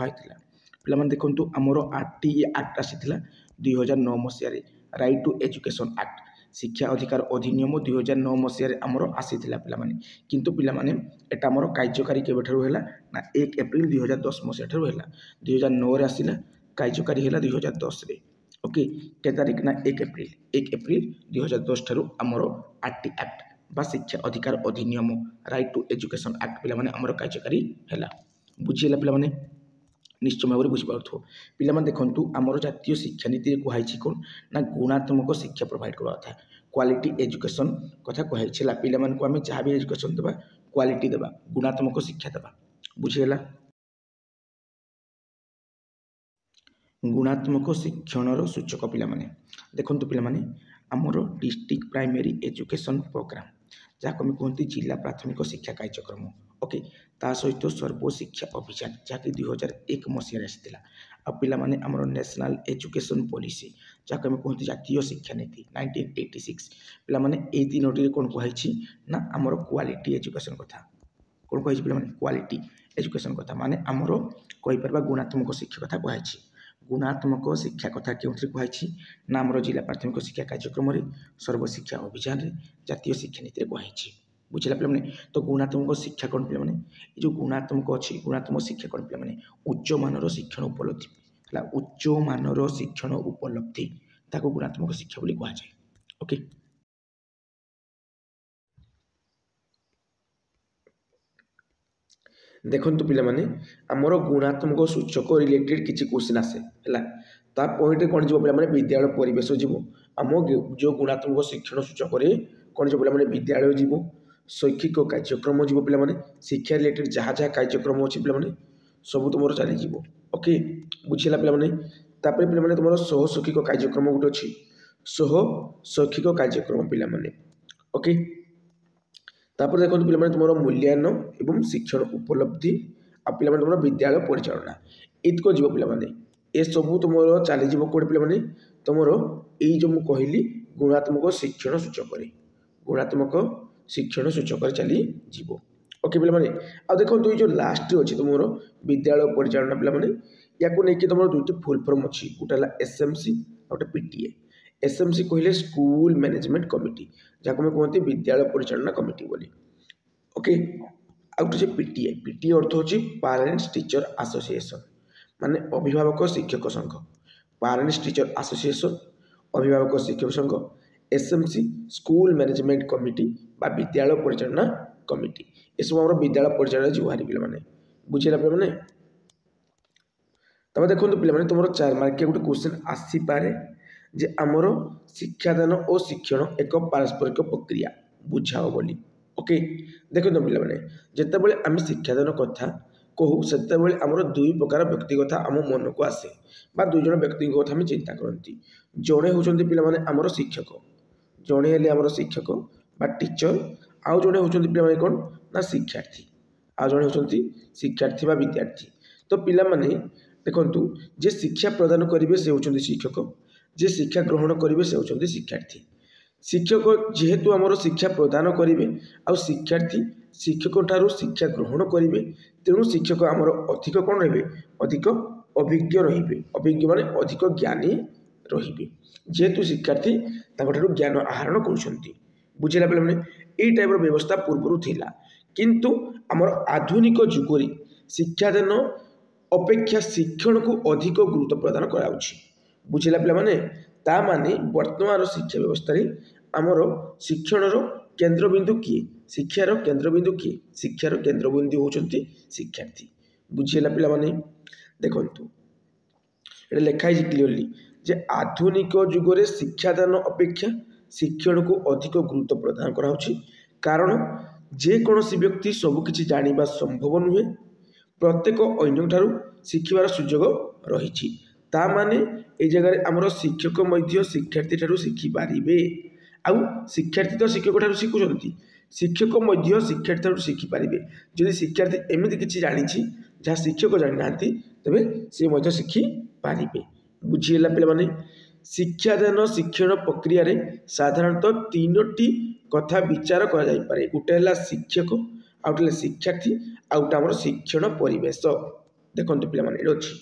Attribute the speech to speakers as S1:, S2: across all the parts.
S1: कुहाइतिला पिलाମାନେ देखंतु हमर RTE act आसीथिला 2009 मसिया रे राइट टू एजुकेशन एक्ट शिक्षा अधिकार अधिनियम 2009 मसिया रे हमर आसीथिला पिलाମାନେ किंतु पिलाମାନେ एटा हमर कार्यकारी केबे ठरु हैला ना 1 एप्रिल 2010 मसिया ठरु हैला 2009 रे आसीला कार्यकारी हैला 2010 रे ओके के तारिख ना 1 एप्रिल 2010 ठरु हमर आरटी एक्ट बा शिक्षा अधिकार अधिनियम राइट टू एजुकेशन एक्ट पिलाମାନେ हमर कार्यकारी हैला बुझिला पिलाମାନେ निश्चय भाव में बुझीपार पिलाମାନେ देखंतु हमर जातीय शिक्षा नीति कुहाई कोन ना गुणात्मक शिक्षा प्रोवाइड करवा था क्वालिटी एजुकेशन कथा कुहाई छला पिलामान को हमें जहाँ भी एजुकेशन देबा क्वालिटी देबा गुणात्मक शिक्षा देबा बुझिला गुणात्मक शिक्षणर सूचक पिलाମାନେ देखंतु पिलाମାନେ हमर डिस्ट्रिक्ट प्राइमरी एजुकेशन प्रोग्राम जहाँ आम कहते जिला प्राथमिक शिक्षा कार्यक्रम ओके ता सहित सर्वशिक्षा अभियान जहाँकि 2001 मसीह आसाला आ पिलाମାନେ हमर नेशनल एजुकेशन पॉलिसी जहाँ आम कहते जातीय शिक्षा नीति 1986 पिलाମାନେ ए तीनोटी कौन कहुई ना हमर क्वालिटी एजुकेशन कथा कौन कहुई पिलाମାନେ क्वालिटी एजुकेशन कथा माने हमर कहीपर गुणात्मक शिक्षा कथा कहुई गुणात्मक शिक्षा कथा क्यों कहुई ना हमर जिला प्राथमिक शिक्षा कार्यक्रम सर्वशिक्षा अभियान जातीय शिक्षा नीति कहुई बुझला पे तो गुणात्मक शिक्षा कौन पे जो गुणात्मक अच्छी गुणात्मक शिक्षा कौन पे उच्च मानर शिक्षण उपलब्धि है उच्च मानर शिक्षण उपलब्धि ताको गुणात्मक शिक्षा बोली कह जाए ओके देखंतु पिलाମାନେ हमर गुणात्मक सूचक रिलेटेड किछि क्वेश्चन आसे हैला ता पॉइंट कोन जीवो पिलाମାନେ विद्यालय परिवेश जीवो हम जो गुणात्मक शिक्षण सूचक रे कोन जीवो पिलाମାନେ विद्यालय जीवो शैक्षिक कार्यक्रम जीवो पिलाମାନେ शिक्षा रिलेटेड जहाँ जहाँ कार्यक्रम अछि पिलाମାନେ सब तुमर चली जीवो ओके बुझिला पिलाମାନେ तापर पिलाମାନେ तुमर सह शैक्षिक कार्यक्रम गुट अछि सह शैक्षिक कार्यक्रम पिलाମାନେ ओके तापर देखो पिलाମାନେ तुमर मूल्यांकन एवं शिक्षण उपलब्धि आ पिलाମାନେ तुमर विद्यालय परिचालना इतको जीवो पिलाମାନେ ए सब तुमर चली जीवो कोड पिलाମାନେ तुमर एई जो मु कहली गुणात्मक शिक्षण सूचक रे गुणात्मक शिक्षण सूचक चली जीवो ओके पिलाମାନେ आ देखो तो जो लास्ट अछि तुमर विद्यालय परिचालना पिलाମାନେ याको नै कि तुमर दुईटी फुल फॉर्म अछि गोटाला एसएमसी आ गोटे पीटीए एसएमसी कहले स्कूल मैनेजमेंट कमिटी जाको में कहते विद्यालय परिचालना कमिटी बोली ओके आउट जे पीटीए पीटीए अर्थ होची पेरेंट्स टीचर एसोसिएशन माने अभिभावक शिक्षक संघ पेरेंट्स टीचर एसोसिएशन अभिभावक शिक्षक संघ एसएमसी स्कूल मैनेजमेंट कमिटी बा विद्यालय परिचालना कमिटी ये सब हमर विद्यालय परिचालना जुहारी पिला माने बुझिला पिला माने तब देखो पिला माने तुमरो 4 मार्क के गोटे क्वेश्चन आसी पारे जे हमर शिक्षादान और शिक्षण एक पारस्परिक प्रक्रिया बुझाओ बोली ओके देखो पिला माने जते बेले हम शिक्षादान कथा कहू सेते बेले हमर दुई प्रकार व्यक्तिगत हम मन को आसे बा दुई जन व्यक्ति कथा हम चिंता करंती जणे होचंती पिला माने हमर शिक्षक जणे हेले हमर शिक्षक बा टीचर आउ जणे होचंती पिला माने कोन ना शिक्षार्थी आ जणे होचंती शिक्षार्थी बा विद्यार्थी तो पिला माने देखंतु जे शिक्षा प्रदान करिवे से होचंती शिक्षक जे शिक्षा ग्रहण करिवे से होचंती शिक्षार्थी शिक्षक जेहेतु हमर शिक्षा प्रदान करिवे आ शिक्षार्थी शिक्षक ठारू शिक्षा ग्रहण करिवे तेणु शिक्षक हमर अधिक कोन रहबे अधिक अभिज्ञ रहिबे अभिज्ञ माने अधिक ज्ञानी रहिबे जेहेतु शिक्षार्थी ताको ठारू ज्ञान आहरण करूछंती बुझिला बेले माने एई टाइप रो व्यवस्था पूर्वरु थिला किंतु हमर आधुनिक जुगरी शिक्षादान अपेक्षा शिक्षण को अधिक गुरुत्व प्रदान कराउछि बुझिला पिला माने ता माने वर्तमान शिक्षा व्यवस्था रे हमर शिक्षणर केंद्रबिंदु किए शिक्षार केंद्रबिंदु किए शिक्षार केंद्रबिंदु होचंती शिक्षार्थी बुझिला पिला माने देखंतु एटा लेखाई क्लियरली जे आधुनिक जुगरे शिक्षादान अपेक्षा शिक्षण को अधिक गुरुत्व प्रदान कराउछि कारण जे कोनोसी व्यक्ति सब किछि जानिबा संभव नुहे प्रत्येक अन्य ठारू शिखिबार सुयोग रहिछि ता माने ए जगह हमर शिक्षक मध्य शिक्षार्थी ठारू शिखि पारिबे आउ शिक्षार्थी तो शिक्षक ठारू शिखुचंती शिक्षक मध्य शिक्षार्थी ठारू शिखि पारिबे जदि शिक्षार्थी एमिति किछि जानिछि जहाँ शिक्षक जानि नांती तबे से मध्य शिखि पारिबे बुझिला पिला माने शिक्षादान शिक्षण प्रक्रिया रे साधारणतः तीनोटी कथा विचार करा जाई पारे गोटे हला शिक्षक आउटे शिक्षार्थी आउटे हमर शिक्षण परिवेश देखो पिलामाने ये अच्छी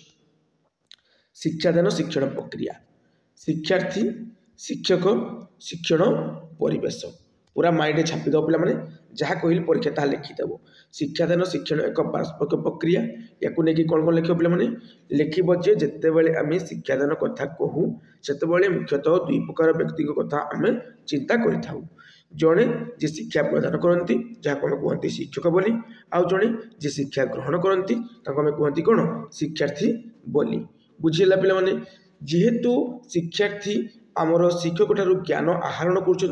S1: शिक्षादान शिक्षण प्रक्रिया शिक्षार्थी शिक्षक शिक्षण परिवेश पूरा माइंड छापिदेव पे जहाँ कहली परीक्षा ताहा लिखिदेव शिक्षादान शिक्षण एक पारस्परिक प्रक्रिया या कौन कौन लिख पे लिखब जे जितेबाला आम शिक्षादान कथा कहूँ से मुख्यतः दुई प्रकार व्यक्ति कथा आम चिंता करूँ जड़े जी शिक्षा प्रदान करती जहाँ आम कहते शिक्षक बोली आउ जड़े जी शिक्षा ग्रहण करती आम कहती कौन शिक्षार्थी बोली बुझीला पे जेहेतु शिक्षार्थी आमर शिक्षक ठारू ज्ञान आहरण कर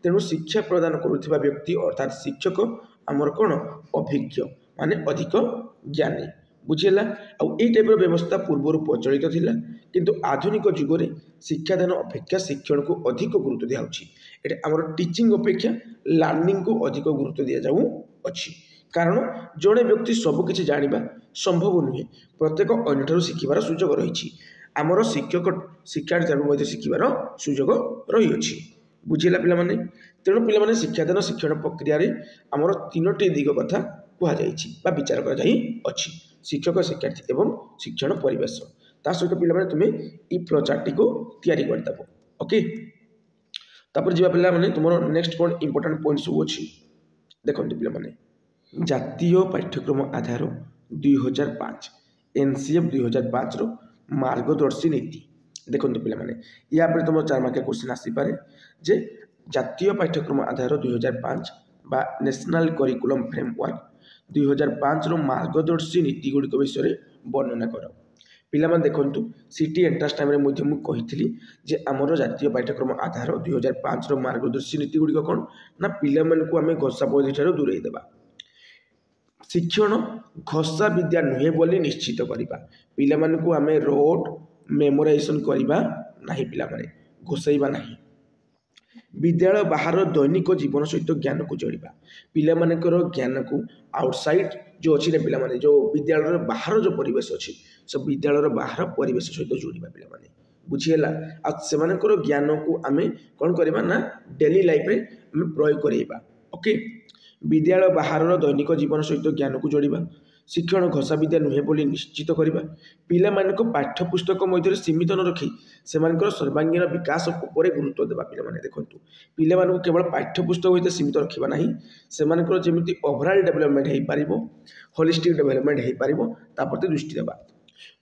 S1: तेणु शिक्षा प्रदान करुवा व्यक्ति अर्थात शिक्षक आमर कौन अभिज्ञ माने अधिक ज्ञानी बुझीला आउ ये टाइप व्यवस्था पूर्वर प्रचलित थिला किंतु आधुनिक जुगरे शिक्षादान अपेक्षा शिक्षण को अधिक गुरुत्व दिया ये आमर टीचिंग अपेक्षा लर्निंग को अधिक गुरुत्व दि जाऊ अच्छी कारण जड़े व्यक्ति सबकि जाना संभव नुहे प्रत्येक अन्य शिखबार सुजोग रही आमर शिक्षक शिक्षार्थी शिखबार सुजोग रही बुझीला पे तेणु पे शिक्षादान शिक्षण प्रक्रिया आमर तीनोटी दिग कथा कहुई विचार कर शिक्षक शिक्षार्थी एवं शिक्षण परिवेश ता सहित पे तुम्हें ये फ्लोचार्ट को तैयारी करदेव ओके तापर जी पे तुम नेक्स्ट कौन इंपोर्टाट पॉइंट सब अच्छी देखो पे जातीय पाठ्यक्रम आधार 2005 एनसीएफ 2005 रो मार्गदर्शी नीति देखो पे या तुम 4 मार्किया क्वेश्चन आसीपे जे जातीय पाठ्यक्रम आधार 2005 बा नेशनल करिकुलम फ्रेमवर्क 2005 रो मार्गदर्शी नीति गुड़िक विषय वर्णना कर पिलामान देखंतु सीटी एंट्रांस टाइम रे मुझे मु कहिथिली जे हमरो जातीय पाठ्यक्रम आधार 2005 रो मार्गदर्शी नीति गुड़िक कौन ना पिलामान को आमे घोषा पद्धति ठारू दूरेई देबा शिक्षण घोषा विद्या नुहे बोली निश्चित करवा पिलामान को आमे रोड मेमोराइजेशन करवा नहीं पिलामाने घोषाइबा नहीं विद्यालय बाहर दैनिक जीवन सहित ज्ञान को जोड़वा पिलामानकर ज्ञान को आउटसाइड जो अच्छी पिलामाने जो विद्यालय बाहर जो परिवेश अच्छी सब विद्यालय बाहर परिवेश सहित जोड़वा पिलामाने बुझीगला आर ज्ञान को आम कौन करवा ना डेली लाइफ रे प्रयोग करवा ओके विद्यालय बाहर दैनिक जीवन सहित ज्ञान को जोड़वा शिक्षण घोषा विद्या नुहे बोली निश्चित करवा पिला पाठ्यपुस्तक मध्य सीमित न रखी से सर्वांगीण विकास उपर गुरुत्व देवा पिला देखु पिला केवल पाठ्यपुस्तक सहित सीमित रखा ना से जमी ओभरऑल डेवलपमेंट हो पार होलिस्टिक डेवलपमेंट हो पार प्रति दृष्टि देवा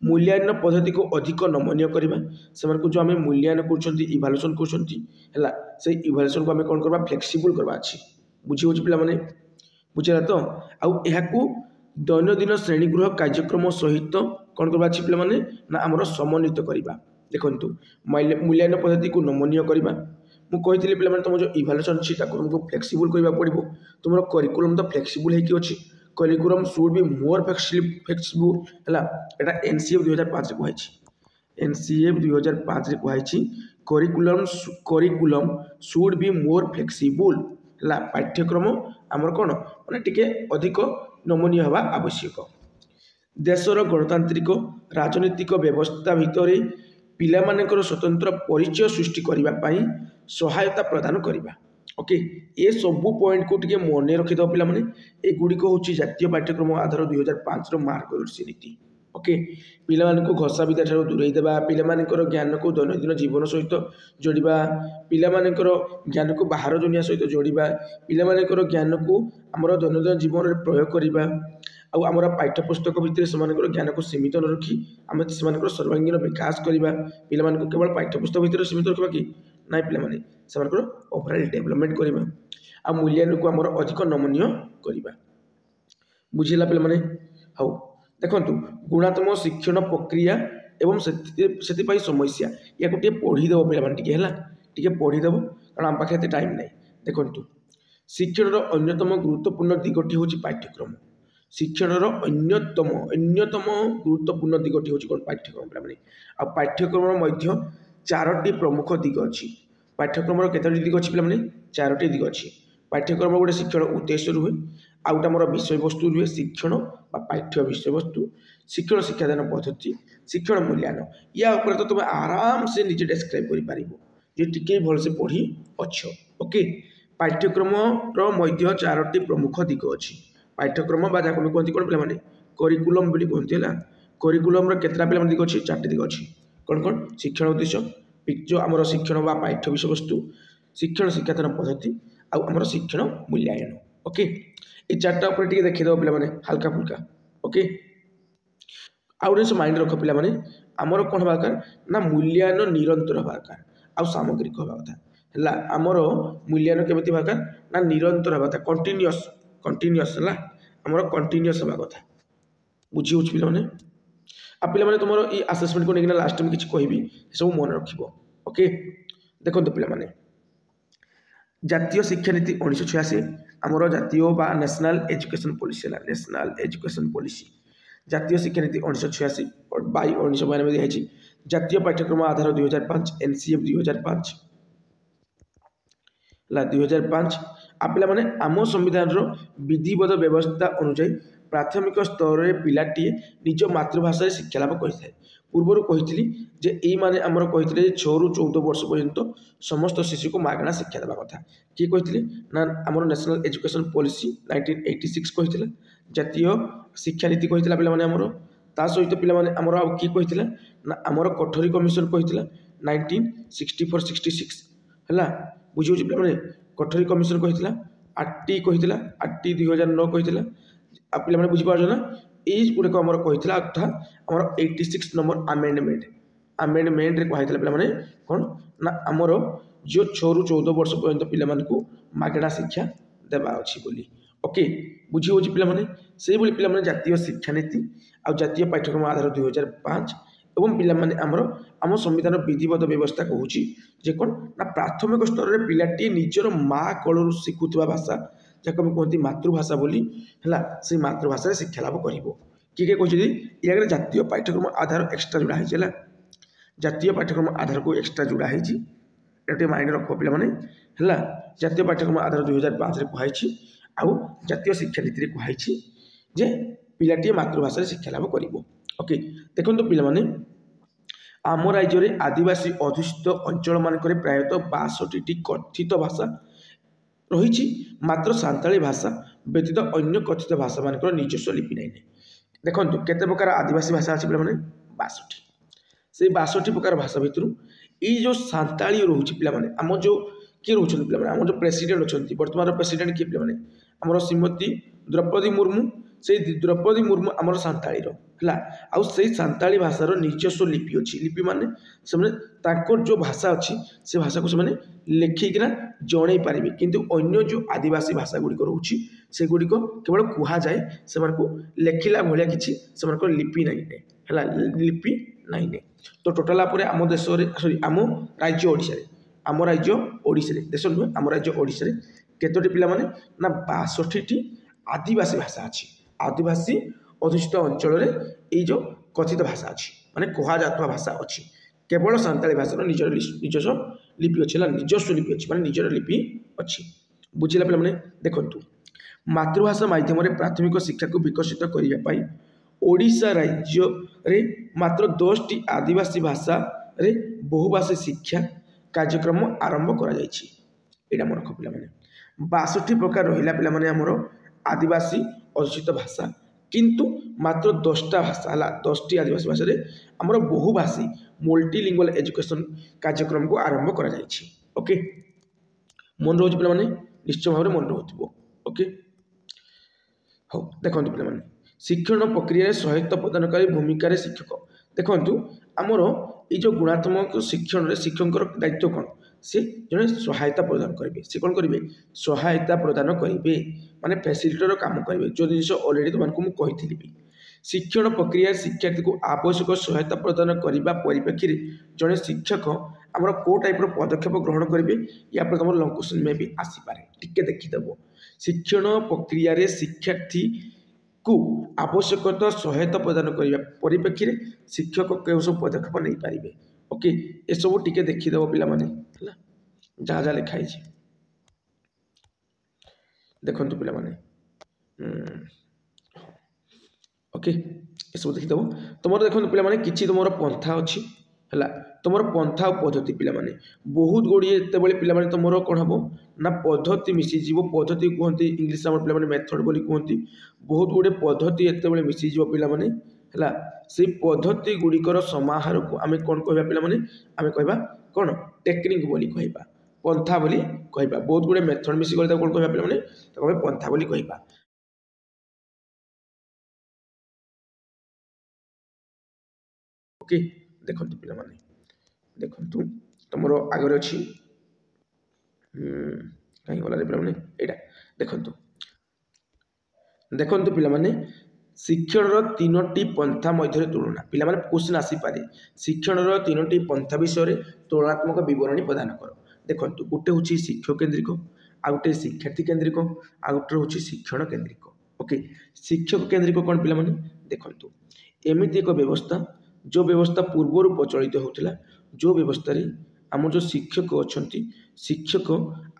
S1: मूल्यांकन पद्धति को अधिक नमनीय करवा से जो आम मूल्यांकन करवल्यूशन कर से इभाल्यूशन को आम कौन करवा फ्लेक्सिबल करवा अच्छी बुझी हो पे बुझेगा तो आउ दैनन्दिन श्रेणीगृह कार्यक्रम सहित कौन करवा पे ना आमर समन्वित करवा देखु मूल्यांकन पद्धति को नमनीय करवा मुझे पे तुम जो इभाल्यूशन अच्छी तुमको फ्लेक्सिबल करने पड़ो तुम करिकुलम तो फ्लेक्सिबल होती curriculum should be more flexible है यहाँ एनसीएफ 2005 कहुई एनसीएफ 2005 कहुई curriculum should be more flexible है पाठ्यक्रम आमर कौन मैंने टिके अधिक नमनीय हवा आवश्यक देशर गणतांत्रिक राजनीतिक व्यवस्था भितर पिलामानकर स्वतंत्र परिचय सृष्टि करने सहायता प्रदान करवा ओके ये सबू पॉइंट को टिके मन रखिद पे गुड़िक हूँ जातीय पाठ्यक्रम आधार 2005 मार्गदर्शी नीति ओके पिला घोषा विद्या ठारू दूरेई देवा पिलामानकर ज्ञान को दैनन्दिन जीवन सहित जोड़वा पिलामानकर ज्ञान को बाहर दुनिया सहित जोड़वा पिलामानकर ज्ञान को आमर दैनन्दिन जीवन में प्रयोग करवा आमर पाठ्यपुस्तक भितर से ज्ञान को सीमित न रखी आम से सर्वांगीण विकास करवा पिला केवल पाठ्यपुस्तक भितर सीमित रखा कि ना पे ओभरऑल डेवलपमेंट करवा आ मूल्यांकन को आमर अधिक नमनीय करवा बुझेगा पे हाँ देखु गुणात्मक शिक्षण प्रक्रिया एवं से समस्या या पढ़ीदेव पे पढ़ीदेव कारण आम पाखे टाइम ना देखु शिक्षण अन्यतम गुरुत्वपूर्ण दिगटी हूँ पाठ्यक्रम शिक्षण अन्यतम गुरुत्वपूर्ण दिगटी हूँ कौन पाठ्यक्रम आ पाठ्यक्रम मध्य 4टी प्रमुख दिग अच्छी पाठ्यक्रम केतोटी दिग अच्छी पे 4टी दिग अच्छी पाठ्यक्रम गोटे शिक्षण उद्देश्य रुहे आ गोटे आमर विषय वस्तु रुहे शिक्षण पाठ्य विषय वस्तु शिक्षण शिक्षादान पद्धति शिक्षण मूल्यांकन या ऊपर तो तुम आराम से निजे डेस्क्राइब कर टिके भलसे पढ़ी अच्छ ओके पाठ्यक्रम मध्य 4टी प्रमुख दिग अच्छी पाठ्यक्रम जहाँ कहते कौन पे करिकुलम कहते हैं करिकुलम केतटा पिला दिग अच्छी 4टी दिग अच्छी कौन कौन शिक्षण उद्देश्य जो आम शिक्षण बा पाठ्य विषय वस्तु शिक्षण शिक्षादान पद्धति आमर शिक्षण मूल्यांकन ओके ये 4टा उपर टिके देखिदेव पे हल्का फुल्का ओके आउ गोटे माइंड रख पे आमर कौन हवा दरकार ना मूल्यांकन निरंतर हवा दरकार आउ सामग्रिक हवा कथा है आमर मूल्यांकन केमी हवा दरकार ना निरंतर हवा दरकार कंटिन्यूअस कंटिन्यूअस है आमर कंटिन्यूअस हवा कथा बुझी हो पे आ पे तुम ये आसेसमेंट को लेकिन लास्ट में किसी कहबी सब मन रख ओके देखो पे जातीय शिक्षा नीति 1986 आमर जातीय बा नेशनल एजुकेशन पॉलिसी है नेशनल एजुकेशन पॉलिसी जातीय शिक्षा नीति 1986 और 1992 दिखाई जातीय पाठ्यक्रम आधार 2005 एनसीएफ 2005 2005 आ पे आम संविधान विधिवत व्यवस्था अनुଯାयी प्राथमिक स्तर में पिलाटी निज मातृभाषा शिक्षा लाभ करें पूर्वर कही जे यही माने आमर कही 6 ରୁ 14 वर्ष पर्यंत समस्त शिशु को मागणा शिक्षा देवा कथा किए कही ना आमर नेशनल एजुकेशन पॉलिसी 1986 कही जातीय शिक्षा नीति कही पे आमर ता सहित पे आमर आ किए कही ना आमर कोठरी कमिशन कही 1964-66 है बुझे पे कोठरी कमिशन कही आरटी कही आरटी 2009 कही आ पे बुझीपार ना ये गुड़ाक आम कही तथा आम 86 नंबर आमेंडमेंट आमेंडमेंट कहते पे कौन ना आमर जो 6 ରୁ 14 वर्ष पर्यंत पे मागणा शिक्षा देवा अच्छी बोली ओके बुझी हो पे पे जातीय शिक्षा नीति आ जातीय पाठ्यक्रम आधार 2005 एवं पे आमर आम संविधान विधिवत व्यवस्था कहूँ कौन ना प्राथमिक स्तर में पिलाटी निजर माँ कलू शिखुवा भाषा जहाँ कहते मातृभाषा बोली है से मातृभाषा शिक्षा लाभ कर किए कहते या जातीय पाठ्यक्रम आधार एक्सट्रा जोड़ा है जातीय पाठ्यक्रम आधार को एक्सट्रा जोड़ा है माइंड रख पे है जातीय पाठ्यक्रम आधार 2005 कहुई आउ जातीय शिक्षा नीति कहुई जे पिलाटी मातृभाषा शिक्षा लाभ कर ओके देखो पे आम राज्य में आदिवासी अधुषित अंचल मानक प्रायतः 62टी कथित भाषा रही मात्र सांताली भाषा व्यतीत अन्य कथित भाषा मान निजस्व लिपि नहीं देखो केते प्रकार आदिवासी भाषा अच्छी पे 62 से 62 प्रकार भाषा भितर ये जो सांताली रोचे पे आम जो किए रोचे पे आम जो प्रेसिडेंट अच्छा बर्तमान प्रेसिडेंट किए पे आम श्रीमती द्रौपदी मुर्मू से द्रौपदी मुर्मू आमर सांताली है आउ से सांताली भाषार निजस्व लिपि अच्छी लिपि माने से जो भाषा अच्छी से भाषा को से लिखिकिना जड़े पारे किंतु अन्य जो आदिवासी भाषा गुड़िक रोचे से गुड़िक केवल कहुए से लेखिला भाया कि लिपि नहीं है लिपि नहीं तो टोटाल आम देश सॉरी आम राज्य ओडिशा आम राज्य ओडिशा देश नुहे आम राज्य ओडिशा केतोटी पिला माने ना 62टी आदिवासी भाषा अच्छी आदिवासी अधुषित अंचल ये जो कथित भाषा अच्छी माने कह जाता भाषा अच्छी केवल सांताली भाषार निजस्व लिपि अच्छी निजस्व लिपि अच्छी माने निजर लिपि अच्छी बुझिला पे देखु मातृभाषा माध्यम प्राथमिक शिक्षा को विकसित करने ओडिशा राज्य रे मात्र 10टी आदिवासी भाषा रे बहुभाषी शिक्षा कार्यक्रम आरंभ करा जायछि एटा मन रख पे 62 प्रकार रहिला पे आमर आदिवासी अधुषित भाषा किंतु मात्र 10टा भाषा है 10टी आदिवासी भाषा रे आमर बहुभाषी मल्टीलिंगुअल एजुकेशन कार्यक्रम को आरंभ करा जायछि ओके मन रोज पे निश्चय भाव मन रोथबो ओके हो देखो पे शिक्षण प्रक्रिया सहायता प्रदानकारी भूमिका शिक्षक देखु आमर ये जो गुणात्मक शिक्षण रे शिक्षक दायित्व कौन से जड़े सहायता प्रदान करेंगे से कौन करेंगे सहायता प्रदान करेंगे माने फैसिलिटर काम करेंगे जो जिन अलरेडी तुमको मुझे कही शिक्षण प्रक्रिया शिक्षार्थी को आवश्यक सहायता प्रदान करने परिप्रेक्षी जड़े शिक्षक आमर को टाइप पदक्षेप ग्रहण करेंगे या पर तुम लॉन्ग क्वेश्चन में भी आसीपे टिके देखीदेव शिक्षण प्रक्रिया शिक्षार्थी को आवश्यकता सहायता प्रदान करने परिप्रेक्षी शिक्षक क्यों सब पदक्षेप नहीं पारे ओके ये सब टिके देखीदेव पिला माने जहाँ जहाँ लिखाई देखु पिला माने ओके ये सब देखीदेव तुम देखो पिला माने किछि तुम पंथा अच्छी है तुम पंथा और पद्धति पिला माने बहुत गुड़िए जिते पिला माने तुम कौन हम ना पद्धति मिसीज पद्धति कहते इंग्लीश पे मेथड बोली कहती बहुत गुड़े पद्धति जिते मिसीज पिला माने है से पद्धति गुड़िकर समाहार को आम कौन कह पे आम कह कौन टेक्निक बोली कहबा पंथा बोली कहबा बहुत गुड़े मेथड मिसी कौन कह पे पंथा बोली कहबा। ओके देखो पे देखु तुम आगे अच्छी कहीं गला पे यहाँ देखु देखु पे शिक्षण तीनोटी पंथा मध्य तुलना पिला क्वेश्चन आसीपे शिक्षण तीनोटी पंथा विषय तुलनात्मक बरणी प्रदान कर। देखो गोटे हूँ शिक्षक केन्द्रिक आ गए शिक्षार्थी केन्द्रिक आ गए हूँ शिक्षण केन्द्रिक। ओके शिक्षक केन्द्रिक कौन पे देखु एमती एक व्यवस्था जो व्यवस्था पूर्वर प्रचलित होता जो व्यवस्था आम जो शिक्षक अच्छा शिक्षक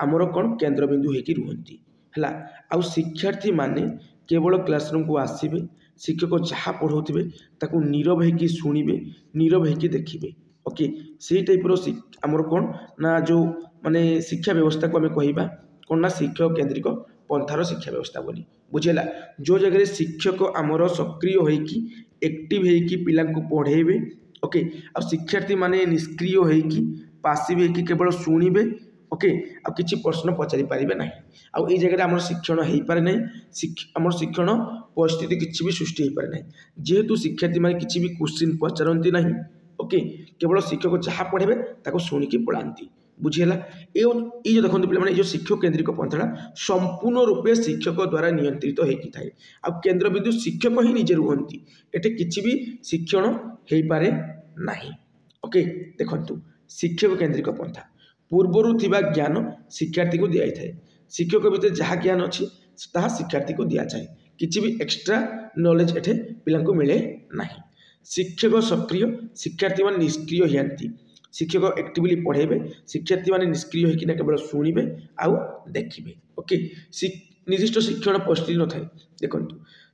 S1: आमर कौन केन्द्रबिंदु होकर रुहति है आ शिक्षार्थी माने केवल क्लासरूम को आसवे शिक्षक जहाँ पढ़ाऊे ताकू नीरव होकर शुणे नीरव होकर देखिए। ओके से टाइप्र आमर कौन ना जो माने शिक्षा व्यवस्था को आम कह कौन ना शिक्षक केन्द्रिक पंथार शिक्षा व्यवस्था बोली बुझेगा जो जगह शिक्षक आमर सक्रिय होकी एक्टिव होकी पिला पढ़ेबे। ओके आ शिक्षार्थी माने निष्क्रिय होकी पासिव होकी केवल शुणे। ओके आ किसी प्रश्न पचारि पारे ना आउ ये जगह आम शिक्षण हो पारे ना आम शिक्षण परिस्थिति किसी भी सृष्टि हो पारे ना जेहेतु शिक्षार्थी मैंने किसी भी क्वेश्चन पचारती ना। ओके केवल शिक्षक जहाँ पढ़े ताको शुणिकी पढ़ाती बुझीगला। ये जो देखते पे जो शिक्षक केन्द्रिक पंथाटा संपूर्ण रूपे शिक्षक द्वारा नियंत्रित होता है आ केन्द्र बिंदु शिक्षक ही निजे रुहति एटे किसी भी शिक्षण हो पारे ना। ओके देखु शिक्षक केन्द्रिक पंथा पूर्वर थिबा ज्ञान शिक्षार्थी को दिया था शिक्षक भितर जहाँ ज्ञान अच्छी ताहा शिक्षार्थी को दिया जाए किसी भी एक्स्ट्रा नॉलेज एठे पिला मिले ना। शिक्षक सक्रिय शिक्षार्थी मान निष्क्रिय होती शिक्षक एक्टिवली पढ़ेबे शिक्षार्थी मान निष्क्रिय होकर केवल शुणे आउ देखिए। ओके निर्दिष्ट शिक्षण परिस्थिति न थाए देखो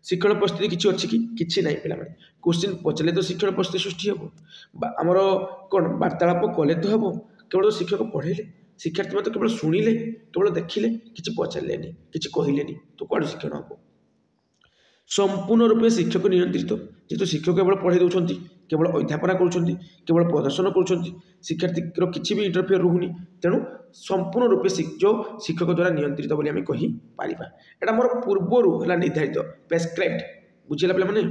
S1: शिक्षण परिस्थिति किसी अच्छी कि ना पे क्वेश्चन पचारे तो शिक्षण परिस्थिति सृष्टि हम आमर कौन वार्तालाप कले तो हम केवल तो शिक्षक पढ़ेले शिक्षार्थी मतलब केवल शुणिले केवल देखिले किसी पचारे किसी कहले तो कौन शिक्षण हम संपूर्ण रूपे शिक्षक नियंत्रित जेहेतु शिक्षक केवल पढ़े दौरान केवल अध्यापना करुँच केवल प्रदर्शन करुँच शिक्षार्थी किसी भी इंटरफेयर रुनी तेणु संपूर्ण रूपे जो शिक्षक द्वारा नियंत्रित बोली आम कहीपर यहाँ मोर पूर्वर है निर्धारित प्रेस्क्राइब्ड बुझेगा पे।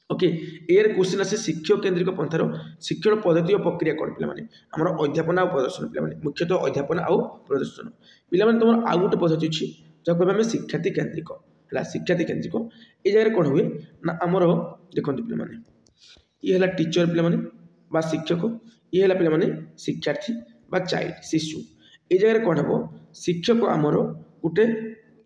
S1: ओके एयर क्वेश्चन आसे शिक्षक केन्द्रिक पंथार शिक्षण पद्धति और प्रक्रिया कौन पे आम अध्यापना और प्रदर्शन पे मुख्यतः अध्यापना और प्रदर्शन पे तुम आउ गोटे पद्धति अच्छी जहाँ कह शिक्षार्थी केन्द्रिक है शिक्षार्थी केन्द्रिक ये जगह कौन हुए ना आमर देखते पे ये है टीचर पे शिक्षक ये है पे शिक्षार्थी चाइल्ड शिशु ये जगह कौन हम शिक्षक आमर गोटे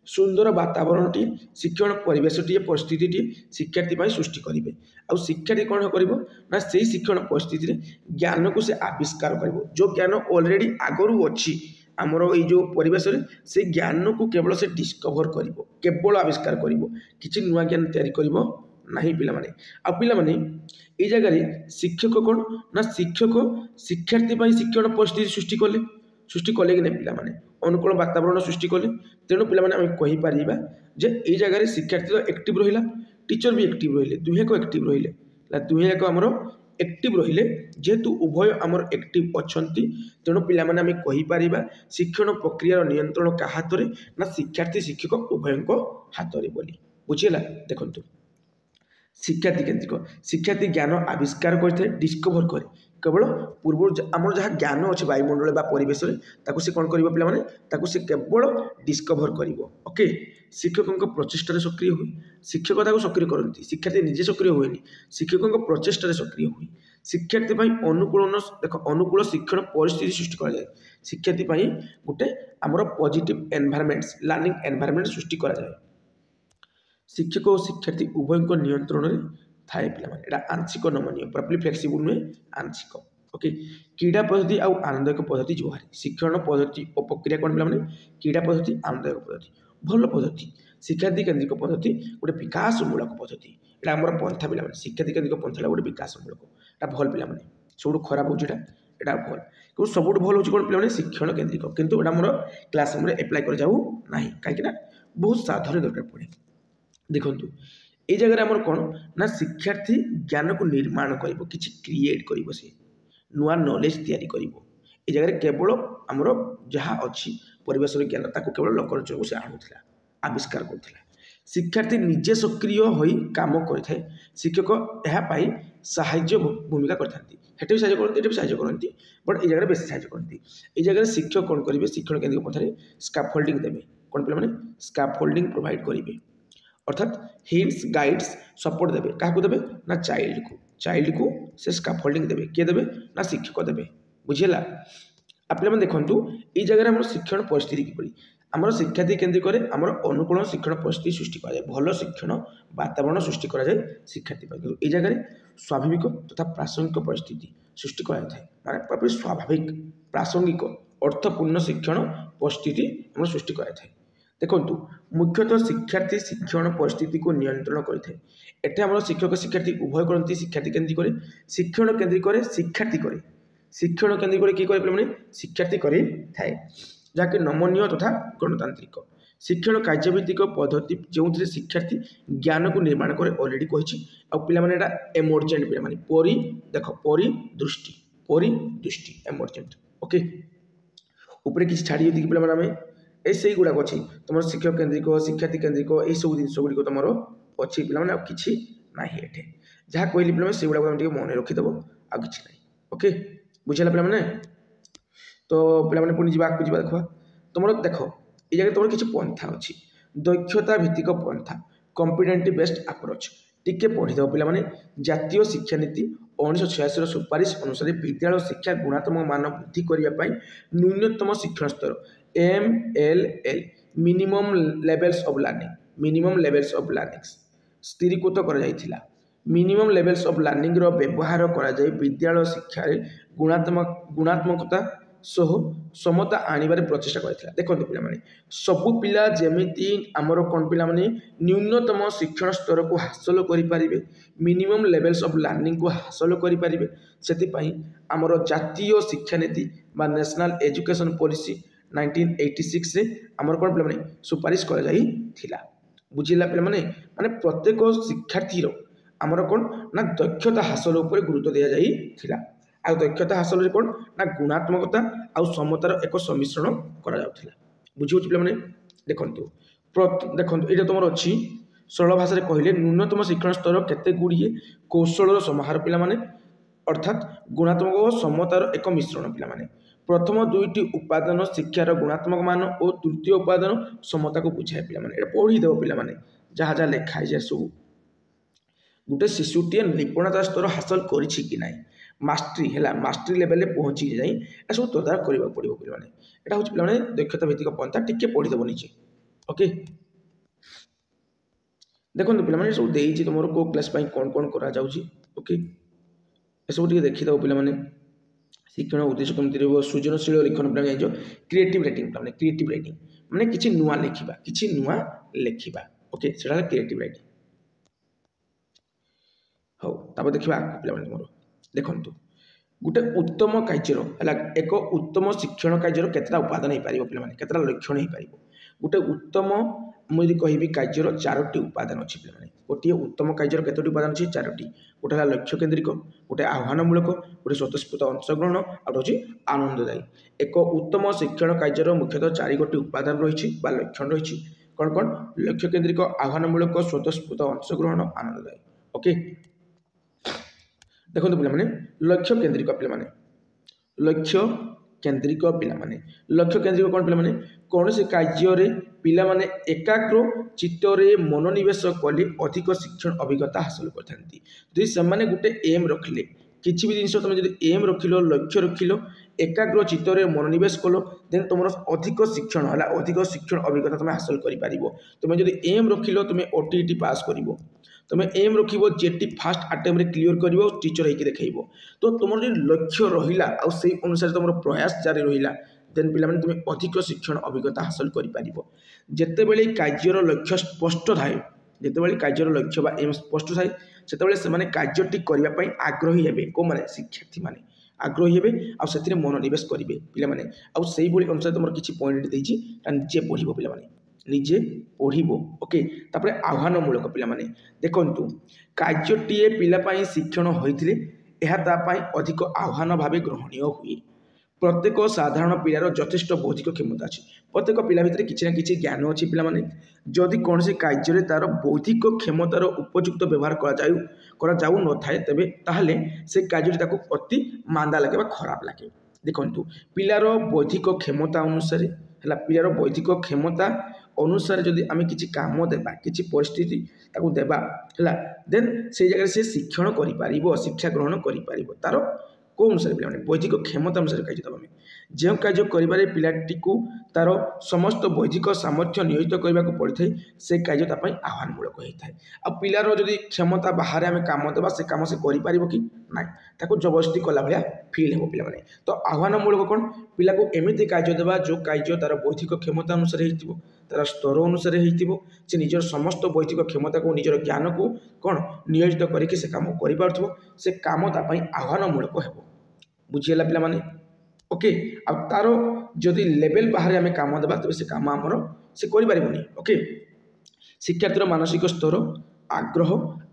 S1: सुंदर वातावरण टी शिक्षण परिवेश टी परिस्थिति टी शिक्षार्थी सृष्टि करेंगे आ शिक्षार्थी कौन कर से शिक्षण परिस्थिति ज्ञान को से आविष्कार कर जो ज्ञान ऑलरेडी आगरू अच्छी आमर ये जो परिवेश से ज्ञान को केवल से डिस्कवर कर केवल आविष्कार कर किसी नुआ ज्ञान तैयारी कर पे आ पे ये जगह शिक्षक कौन ना शिक्षक शिक्षार्थी शिक्षण परिस्थिति सृष्टि कले कि नहीं पे अनुकूल वातावरण सृष्टि कले तेणु पे कहीपर जे ये जगह शिक्षार्थी तो एक्टिव रहा टीचर भी एक्टिव रहिले दुहे को एक्टिव रहिले दुहे एक आमर एक्टिव रहिले जेहेतु उभय आमर एक्टिव अच्छी तेणु पे कहीपर शिक्षण प्रक्रिया नियंत्रण क्या हाथ में ना शिक्षार्थी शिक्षक उभय हाथ में बोली बुझीगला। देखो शिक्षार्थी केन्द्रिक शिक्षार्थी ज्ञान आविष्कार करते डिस्कवर करे केवल पूर्व आम जहाँ ज्ञान अच्छे वायुमंडल परिवेश से कौन कर पे से केवल डिस्कवर कर। ओके शिक्षकों प्रचेषा सक्रिय हुए शिक्षक सक्रिय करती शिक्षार्थी निजे सक्रिय हुए शिक्षकों प्रचेषा सक्रिय हुए शिक्षार्थी अनुकूल देख अनुकूल शिक्षण परिस्थिति सृष्टि कर शिक्षार्थी गोटे आमर पॉजिटिव एनवायरनमेंट्स लर्निंग एनवायरनमेंट सृष्टि कराए शिक्षक और शिक्षार्थी उभय नियंत्रण में थाए पे आंशिक नमनीय प्रॉपर्ली फ्लेक्सिबल नुहे आंशिक। ओके क्रीड़ा पद्धति आउ आनंदक पद्धति जो शिक्षण पद्धति और प्रक्रिया कौन पे क्रीड़ा पद्धति आनंदक पद्धति भल पद्धति शिक्षार्थी केन्द्रिक पद्धति गोटे विकासमूलक पद्धति यहाँ आम पंथा पे शिक्षार्थी केन्द्रिक पंथा गोटे विकासमूलक भल पे सब खराब हो यहाँ भल क्योंकि सब भल हो कौन पे शिक्षण केन्द्रिक कितु यहाँ मोर क्लासरूम एप्लाय कर जाऊ ना कहीं बहुत सावधानी दरकार पड़े। देखो এই জায়গায় আমার কোণ না শিক্ষার্থী জ্ঞান को निर्माण करिवो किछि क्रिएट करिवो से नुआ नॉलेज तैयारी करिवो এই জায়গায় केवल आमर जहाँ अच्छी परिवेश ज्ञान ताको केवल लोकचर को से आणुला आविष्कार करुला शिक्षार्थी निजे सक्रिय होई काम करिथाय शिक्षक यह पाई साहाय्य भूमिका करथांती हेटे भी साहाय्य करती एटे भी साहाय्य करती बट ये जगह बेसी साहाय्य करती ये जगह शिक्षक कौन करेंगे शिक्षण केंद्र पथरे स्काफोल्डिंग देवे कौन पे मैंने स्काफोल्डिंग प्रोवाइड करेंगे अर्थात हिंट्स गाइड्स सपोर्ट देवे क्या देवे ना चाइल्ड को से स्काफोल्डिंग देवे किए देवे ना शिक्षक देवे बुझेगा आप पे देखूँ ये जगह आम शिक्षण परिस्थिति किपरि आमर शिक्षार्थी केन्द्रिक आमर अनुकूल शिक्षण परिस्थिति सृष्टि कराए भल शिक्षण वातावरण सृष्टि कराए शिक्षार्थी ये जगह स्वाभाविक तथा प्रासंगिक परिस्थिति सृष्टि कराए माने स्वाभाविक प्रासंगिक अर्थपूर्ण शिक्षण परिस्थिति आम सृष्टि कराए देखु मुख्यतः शिक्षार्थी शिक्षण परिस्थिति को नियंत्रण करते एटे आम शिक्षक शिक्षार्थी उभय करती शिक्षार्थी केन्द्रिक शिक्षण केन्द्रिक शिक्षार्थी करे शिक्षण केन्द्रिक किए करे शिक्षार्थी करे थाए जहाँकि नमनीय तथा गणतांत्रिक शिक्षण कार्यभित्तिक पद्धति जो शिक्षार्थी ज्ञान को निर्माण करे अलरेडी कही पाने एमर्जेंट पे माने परि देख परिदृष्टि एमर्जेंट ओके ऊपर किसी छाड़ी दी पे आम ऐसे गुड़ाक अच्छी तुम शिक्षक केन्द्रिक शिक्षार्थी केन्द्रिक यही सब जिन गुड़िक तुम अच्छी पे कि ना ये जहाँ कहली पे से गुड़ाक मन रखीदेव आ कि ना ओके बुझेगा पे तो पे पुणी जा देखा तुम देख ये जगह तुम किसी पंथा अच्छी दक्षता भित्तिक पंथा कॉम्पिटेंट बेस्ड अप्रोच टिके पढ़ीदेव पे जातीय शिक्षा नीति 1986 सुपारिश अनुसार विद्यालय शिक्षा गुणात्मक मान वृद्धि करने न्यूनतम शिक्षण स्तर MLL minimum levels of learning स्थिरीकृत कर मिनिमम लेवल्स ऑफ लर्निंग रो व्यवहार करा जाय विद्यालय शिक्षा गुणात्मकता सह समता आनिबारे प्रचेषा करथिला देखंतु पिला माने सबु पिला जेमिति हमर कोन पिला माने न्यूनतम शिक्षण स्तर को हासिल करि पारिबे मिनिमम लेवल्स ऑफ लर्निंग को हासिल करि पारिबे सेति पई हमर जातीय शिक्षा नीति बा नेशनल एजुकेशन पॉलिसी 1986 से हमर कोन पिला माने सुपारिश करा जाई थिला बुझिला पिला माने माने प्रत्येक शिक्षार्थी रो हमर कोन ना दक्षता हासिल ऊपर गुरुत्व दिया जाई थिला आ दक्षता हासिल कौन ना गुणात्मकता आउ समतार एक सम्मिश्रण करा जाउथिला बुझिउछि पिला माने देखंतु देखंतु एटा तुमर अछि सरल भाषा रे कहिले न्यूनतम शिक्षण स्तर केते गुड़िए कौशल समाहार पिला माने अर्थात गुणात्मक और समतार एक मिश्रण पिला माने प्रथम दुईटी उपादान शिक्षार गुणात्मक मान और तृतीय उपादान समता को बुझाए पिला माने एटा पढ़ी देबो पिला माने जहाँ जहाँ लिखा है सब गोटे शिशुटी निपुणता स्तर हासिल करिछि कि नाही मास्टरी लेवल में पहुँची जाए सब तदारख करने पड़ो पे यहाँ हूँ पे दक्षता भित्तिक पंथा टिके पढ़ीदेव नीचे ओके देखो पे सब देती तुम को क्लास कौन कौन करा ओके सब देखीदेव पे शिक्षण उद्देश्य कमी रहा सृजनशील लिखन पे जाइए क्रिएटिव राइटिंग माने किसी नुआ लिखा ओके से क्रिएटिव राइटिंग हाँ तापर देखा पे तुम देखु गोटे उत्तम कार्यर है एक उत्तम शिक्षण कार्यर केतटा उपादान हो पार पे केतटा लक्षण हो पार गोटे उत्तम मुझे कहि कार्यर 4टी उपादान अच्छी पे गोटे उत्तम कार्यर केतोटी उपादान अच्छी 4टी गोटे है लक्ष्य केन्द्रिक गोटे आह्वानमूलक गोटे स्वतःस्फूर्त अंशग्रहण आउट हूँ आनंददायी एक उत्तम शिक्षण कार्यर मुख्यतः 4 गोटी उपादान रही लक्षण रही कौन कौन लक्ष्य केन्द्रिक आह्वानमूलक स्वतःस्फूर्त अंशग्रहण आनंददायी ओके देखो पे लक्ष्य केन्द्रिक पे लक्ष्य केन्द्रिक पे लक्ष्य केन्द्रिक कौन पे कौन से कार्य पिलामाने एकाग्र चित्तरे मनोनिवेश कले अधिक शिक्षण अभिज्ञता हासिल करते से गोटे एम रखिले किसी भी जिन तुम जो एम रखिल लक्ष्य रखिल एकाग्र चित्तरे मनोनिवेश कल देन तुम अधिक शिक्षण है अधिक शिक्षण अभिज्ञता तुम हासिल कर तुम जो एम रखिल तुम OTET पास कर तुम एम रख जेटी फास्ट अटेम्प्ट रे क्लियर कर टीचर होगी देखेब तो तुम जो लक्ष्य रहा से अनुसार तुम प्रयास जारी रहा देन पे तुम अधिक शिक्षण अभिज्ञता हासिल कर जितेबले कार्यर लक्ष्य स्पष्ट थाए जितेबले कार्यर लक्ष्य बा एम स्पष्ट थाए से कार्यटी करने आग्रही हे कौ मैंने शिक्षार्थी मैंने आग्रही हे आने मनोनिवेश करेंगे पे अनुसार तुम किसी पॉइंट देजे निजे पढ़ो पे ନିଜେ ପଢ଼ିବ। ଓକେ, ତାପରେ ଆହ୍ୱାନମୂଳକ ପିଲାମାନେ ଦେଖନ୍ତୁ, କାର୍ଯ୍ୟଟିଏ ପିଲା ପାଇଁ ଶିକ୍ଷଣ ହୋଇଥିଲେ ଏହା ତା ପାଇଁ ଅଧିକ ଆହ୍ୱାନ ଭାବେ ଗ୍ରହଣୀୟ ହୁଏ। ପ୍ରତ୍ୟେକ ସାଧାରଣ ପିଲାର ଯଥେଷ୍ଟ ବୌଦ୍ଧିକ କ୍ଷମତା ଅଛି। ପ୍ରତ୍ୟେକ ପିଲା ଭିତରେ କିଛି ନା କିଛି ଜ୍ଞାନ ଅଛି ପିଲାମାନେ। ଯଦି କୌଣସି କାର୍ଯ୍ୟରେ ତାର ବୌଦ୍ଧିକ କ୍ଷମତାର ଉପଯୁକ୍ତ ବ୍ୟବହାର କରାଯାଉନଥାଏ ତେବେ ତାହେଲେ ସେ କାର୍ଯ୍ୟଟି ତାକୁ ଅତି ମାନ୍ଦା ଲାଗେ ବା ଖରାପ ଲାଗେ। ଦେଖନ୍ତୁ, ପିଲାର ବୌଦ୍ଧିକ କ୍ଷମତା ଅନୁସାରେ ପିଲାର ବୌଦ୍ଧିକ କ୍ଷମତା ଅନୁସାରେ ଯଦି ଆମେ କିଛି କାମ ଦେବା, କିଛି ପରିସ୍ଥିତି ତାକୁ ଦେବା ଦେନ୍ ସେଇ ଜାଗାରେ ସେ ଶିକ୍ଷଣ କରିପାରିବ, ଶିକ୍ଷା ଗ୍ରହଣ କରିପାରିବ। ତାର କେଉଁ ଅନୁସାରେ ପିଲାମାନେ ବୌଦ୍ଧିକ କ୍ଷମତା ଅନୁସାରେ କାର୍ଯ୍ୟ ଦେବା। ଆମେ ଯେଉଁ କାର୍ଯ୍ୟ କରିବାରେ ପିଲାଟିକୁ ତାର ସମସ୍ତ ବୌଦ୍ଧିକ ସାମର୍ଥ୍ୟ ନିୟୋଜିତ କରିବାକୁ ପଡ଼ିଥାଏ ସେ କାର୍ଯ୍ୟ ତା ପାଇଁ ଆହ୍ୱାନମୂଳକ ହୋଇଥାଏ। ଆଉ ପିଲାର ଯଦି କ୍ଷମତା ବାହାରେ ଆମେ କାମ ଦେବା ସେ କାମ ସେ କରିପାରିବ କି ନାହିଁ, ତାକୁ ଜବରଦସ୍ତି କଲା ଭଳିଆ ଫିଲ୍ ହେବ ପିଲାମାନେ। ତ ଆହ୍ୱାନମୂଳକ କ'ଣ, ପିଲାକୁ ଏମିତି କାର୍ଯ୍ୟ ଦେବା ଯେଉଁ କାର୍ଯ୍ୟ ତାର ବୌଦ୍ଧିକ କ୍ଷମତା ଅନୁସାରେ ହେଇଥିବ, ତାର ସ୍ତର ଅନୁସାରେ ହେଇଥିବ, ସେ ନିଜର ସମସ୍ତ ବୌଦ୍ଧିକ କ୍ଷମତାକୁ ନିଜର ଜ୍ଞାନକୁ କ'ଣ ନିୟୋଜିତ କରିକି ସେ କାମ କରିପାରୁଥିବ, ସେ କାମ ତା ପାଇଁ ଆହ୍ୱାନମୂଳକ ହେବ। ବୁଝିହେଲା ପିଲାମାନେ? ଓକେ, ଆଉ ତାର ଯଦି ଲେଭେଲ ବାହାରେ ଆମେ କାମ ଦେବା ତେବେ ସେ କାମ ଆମର ସେ କରିପାରିବନି। ଓକେ, ଶିକ୍ଷାର୍ଥୀର ମାନସିକ ସ୍ତର, ଆଗ୍ରହ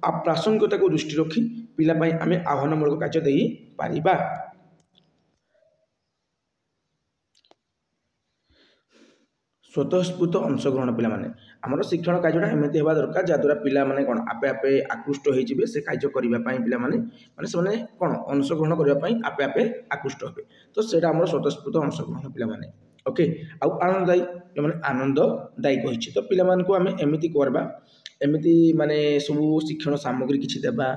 S1: ଆଉ ପ୍ରାସଙ୍ଗିକତାକୁ ଦୃଷ୍ଟି ରଖି ପିଲା ପାଇଁ ଆମେ ଆହ୍ୱାନମୂଳକ କାର୍ଯ୍ୟ ଦେଇପାରିବା। ସ୍ୱତଃସ୍ଫୂର୍ତ୍ତ ଅଂଶଗ୍ରହଣ ପିଲାମାନେ, ଆମର ଶିକ୍ଷଣ କାର୍ଯ୍ୟଟା ଏମିତି ହେବା ଦରକାର ଯାହାଦ୍ୱାରା ପିଲାମାନେ କ'ଣ ଆପେ ଆପେ ଆକୃଷ୍ଟ ହୋଇଯିବେ ସେ କାର୍ଯ୍ୟ କରିବା ପାଇଁ। ପିଲାମାନେ ସେମାନେ କ'ଣ ଅଂଶଗ୍ରହଣ କରିବା ପାଇଁ ଆପେ ଆପେ ଆକୃଷ୍ଟ ହେବେ। ତ ସେଇଟା ଆମର ସ୍ୱତଃସ୍ଫୂର୍ତ୍ତ ଅଂଶଗ୍ରହଣ ପିଲାମାନେ। ଓକେ, ଆଉ ଆନନ୍ଦଦାୟୀ ପିଲାମାନେ, ଆନନ୍ଦଦାୟୀ କହିଛି ତ ପିଲାମାନଙ୍କୁ ଆମେ ଏମିତି କରିବା, ଏମିତି ମାନେ ସବୁ ଶିକ୍ଷଣ ସାମଗ୍ରୀ କିଛି ଦେବା,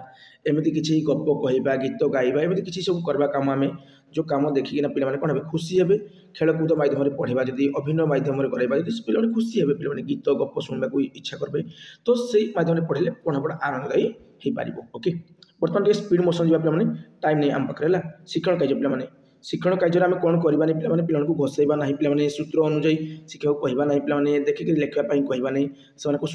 S1: ଏମିତି କିଛି ଗପ କହିବା, ଗୀତ ଗାଇବା, ଏମିତି କିଛି ସବୁ କରିବା କାମ ଆମେ ଯେଉଁ କାମ ଦେଖିକିନା ପିଲାମାନେ କ'ଣ ହେବେ, ଖୁସି ହେବେ। ଖେଳକୁଦ ମାଧ୍ୟମରେ ପଢ଼ିବା, ଯଦି ଅଭିନୟ ମାଧ୍ୟମରେ କରାଇବା, ଯଦି ପିଲାମାନେ ଖୁସି ହେବେ, ପିଲାମାନେ ଗୀତ ଗପ ଶୁଣିବାକୁ ଇଚ୍ଛା କରିବେ, ତ ସେଇ ମାଧ୍ୟମରେ ପଢ଼ିଲେ ପଢ଼ାପଢ଼ା ଆନନ୍ଦଦାୟୀ ହେଇପାରିବ। ଓକେ, ବର୍ତ୍ତମାନ ଟିକେ ସ୍ପିଡ୍ ମୋସନ୍ ଯିବା ପିଲାମାନେ, ଟାଇମ୍ ନେଇ ଆମ ପାଖରେ ଶିକ୍ଷଣ କାର୍ଯ୍ୟ ପିଲାମାନେ। ଶିକ୍ଷଣ କାର୍ଯ୍ୟରେ ଆମେ କ'ଣ କରିବାନି ପିଲାମାନେ, ପିଲାମାନଙ୍କୁ ଘୋଷେଇବା ନାହିଁ, ପିଲାମାନେ ସୂତ୍ର ଅନୁଯାୟୀ ଶିକ୍ଷକ କହିବା ନାହିଁ, ପିଲାମାନେ ଦେଖିକି ଲେଖିବା ପାଇଁ କହିବା ନାହିଁ, ସେମାନଙ୍କର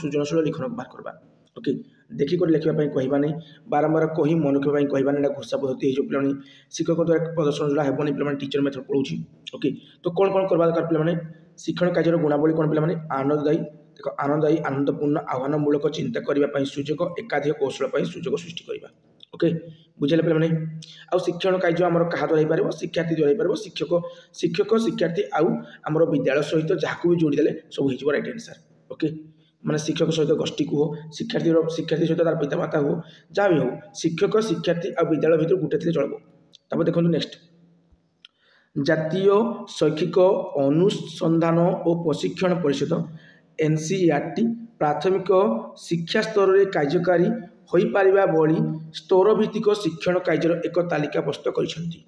S1: ସୃଜନଶୀଳ ଲିଖନ ବାହାର କରିବା। ଓକେ, ଦେଖିକରି ଲେଖିବା ପାଇଁ କହିବା ନାହିଁ, ବାରମ୍ବାର କହି ମନେ ରଖିବା ପାଇଁ କହିବା ନାହିଁ, ଏଇଟା ଘୋଷା ପଦ୍ଧତି ହେଇଯିବ ପିଲାମାନେ। ଶିକ୍ଷକ ଦ୍ୱାରା ପ୍ରଦର୍ଶନ ଯୋଡ଼ା ହେବନି ପିଲାମାନେ, ଟିଚର ମେଥଡ଼ ପଢ଼ଉଛି। ଓକେ, ତ କ'ଣ କରିବା ଦରକାର ପିଲାମାନେ, ଶିକ୍ଷଣ କାର୍ଯ୍ୟର ଗୁଣାବଳୀ କ'ଣ ପିଲାମାନେ, ଆନନ୍ଦଦାୟୀ। ଦେଖ, ଆନନ୍ଦଦାୟୀ, ଆନନ୍ଦପୂର୍ଣ୍ଣ, ଆହ୍ୱାନମୂଳକ, ଚିନ୍ତା କରିବା ପାଇଁ ସୁଯୋଗ, ଏକାଧିକ କୌଶଳ ପାଇଁ ସୁଯୋଗ ସୃଷ୍ଟି କରିବା। ଓକେ, ବୁଝିଲେ ପିଲାମାନେ? ଆଉ ଶିକ୍ଷଣ କାର୍ଯ୍ୟ ଆମର କାହା ଦ୍ୱାରା ହେଇପାରିବ, ଶିକ୍ଷାର୍ଥୀ ଦ୍ୱାରା ହେଇପାରିବ। ଶିକ୍ଷକ ଶିକ୍ଷାର୍ଥୀ ଆଉ ଆମର ବିଦ୍ୟାଳୟ ସହିତ ଯାହାକୁ ବି ଯୋଡ଼ି ଦେଲେ ସବୁ ହେଇଯିବ ରାଇଟ୍ ଆନ୍ସର୍। ଓକେ, ମାନେ ଶିକ୍ଷକ ସହିତ ଗୋଷ୍ଠୀ କୁହ, ଶିକ୍ଷାର୍ଥୀ ସହିତ ତାର ପିତାମାତା ହୁଅ, ଯାହା ବି ହଉ, ଶିକ୍ଷକ ଶିକ୍ଷାର୍ଥୀ ଆଉ ବିଦ୍ୟାଳୟ ଭିତରୁ ଗୋଟେ ଥିଲେ ଚଳିବ। ତାପରେ ଦେଖନ୍ତୁ ନେକ୍ସଟ, ଜାତୀୟ ଶୈକ୍ଷିକ ଅନୁସନ୍ଧାନ ଓ ପ୍ରଶିକ୍ଷଣ ପରିଷଦ NCERT ପ୍ରାଥମିକ ଶିକ୍ଷା ସ୍ତରରେ କାର୍ଯ୍ୟକାରୀ ହୋଇପାରିବା ଭଳି ସ୍ତରଭିତ୍ତିକ ଶିକ୍ଷଣ କାର୍ଯ୍ୟର ଏକ ତାଲିକା ପ୍ରସ୍ତୁତ କରିଛନ୍ତି।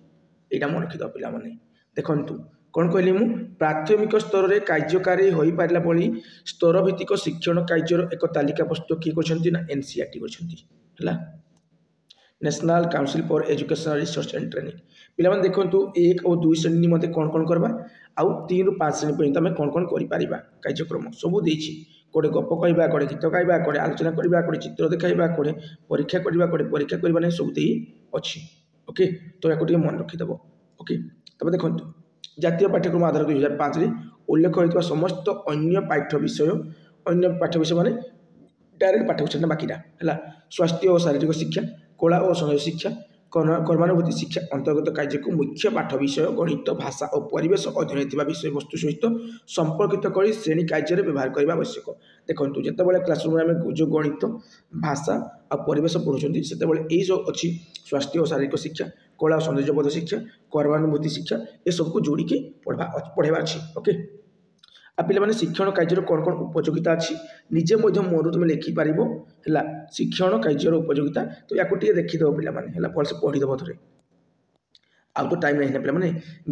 S1: ଏଇଟା ମନେ ରଖିଦେବା ପିଲାମାନେ। ଦେଖନ୍ତୁ, କ'ଣ କହିଲି ମୁଁ, ପ୍ରାଥମିକ ସ୍ତରରେ କାର୍ଯ୍ୟକାରୀ ହୋଇପାରିଲା ଭଳି ସ୍ତରଭିତ୍ତିକ ଶିକ୍ଷଣ କାର୍ଯ୍ୟର ଏକ ତାଲିକା ପ୍ରସ୍ତୁତ କିଏ କରିଛନ୍ତି ନା NCERT କରିଛନ୍ତି। ହେଲା, national council for educational research and training. ପିଲାମାନେ ଦେଖନ୍ତୁ, 1 ଓ 2 ଶ୍ରେଣୀ ନିମନ୍ତେ କ'ଣ କ'ଣ କରିବା, ଆଉ 3 ରୁ 5 ଶ୍ରେଣୀ ପର୍ଯ୍ୟନ୍ତ ଆମେ କ'ଣ କ'ଣ କରିପାରିବା କାର୍ଯ୍ୟକ୍ରମ ସବୁ ଦେଇଛି। କୋଉଟେ ଗପ କହିବା, କୋଉଟେ ଗୀତ ଗାଇବା, କୋଉଟେ ଆଲୋଚନା କରିବା, କୋଉଟେ ଚିତ୍ର ଦେଖାଇବା, କୋଉଟେ ପରୀକ୍ଷା କରିବା, କୋଉଟେ ପରୀକ୍ଷା କରିବା ନାହିଁ, ସବୁ ଦେଇ ଅଛି। ଓକେ, ତ ୟାକୁ ଟିକେ ମନେ ରଖିଦେବ। ଓକେ, ତାପରେ ଦେଖନ୍ତୁ, ଜାତୀୟ ପାଠ୍ୟକ୍ରମ ଆଧାର 2005ରେ ଉଲ୍ଲେଖ ହୋଇଥିବା ସମସ୍ତ ଅନ୍ୟ ପାଠ୍ୟ ବିଷୟ ମାନେ ଡାଇରେକ୍ଟ ପାଠ ବିଷୟ ବାକିଟା ହେଲା, ସ୍ୱାସ୍ଥ୍ୟ ଓ ଶାରୀରିକ ଶିକ୍ଷା, କଳା ଓ ସଂଗୀତ ଶିକ୍ଷା, କର୍ମାନୁଭୂତି ଶିକ୍ଷା ଅନ୍ତର୍ଗତ କାର୍ଯ୍ୟକୁ ମୁଖ୍ୟ ପାଠ ବିଷୟ, ଗଣିତ, ଭାଷା ଓ ପରିବେଶ ଅଧ୍ୟୟନ ଥିବା ବିଷୟବସ୍ତୁ ସହିତ ସମ୍ପର୍କିତ କରି ଶ୍ରେଣୀ କାର୍ଯ୍ୟରେ ବ୍ୟବହାର କରିବା ଆବଶ୍ୟକ। ଦେଖନ୍ତୁ, ଯେତେବେଳେ କ୍ଲାସରୁମ୍ରେ ଆମେ ଯେଉଁ ଗଣିତ, ଭାଷା ଆଉ ପରିବେଶ ପଢ଼ୁଛନ୍ତି, ସେତେବେଳେ ଏଇ ଯେଉଁ ଅଛି ସ୍ୱାସ୍ଥ୍ୟ ଓ ଶାରୀରିକ ଶିକ୍ଷା, କଳା ଓ ସୌନ୍ଦର୍ଯ୍ୟବୋଧ ଶିକ୍ଷା, କର୍ମାନୁଭୂତି ଶିକ୍ଷା, ଏସବୁକୁ ଯୋଡ଼ିକି ପଢ଼ାଇବା ଅଛି। ଓକେ, ଆଉ ପିଲାମାନେ ଶିକ୍ଷଣ କାର୍ଯ୍ୟର କ'ଣ କ'ଣ ଉପଯୋଗିତା ଅଛି ନିଜେ ମଧ୍ୟ ମନରୁ ତୁମେ ଲେଖିପାରିବ। ହେଲା, ଶିକ୍ଷଣ କାର୍ଯ୍ୟର ଉପଯୋଗିତା, ତ ୟାକୁ ଟିକେ ଦେଖିଦେବ ପିଲାମାନେ। ହେଲା, ଭଲସେ ପଢ଼ିଦେବ ଥରେ। ଆଉ ତ ଟାଇମ୍ ନାହିଁ ନା ପିଲାମାନେ।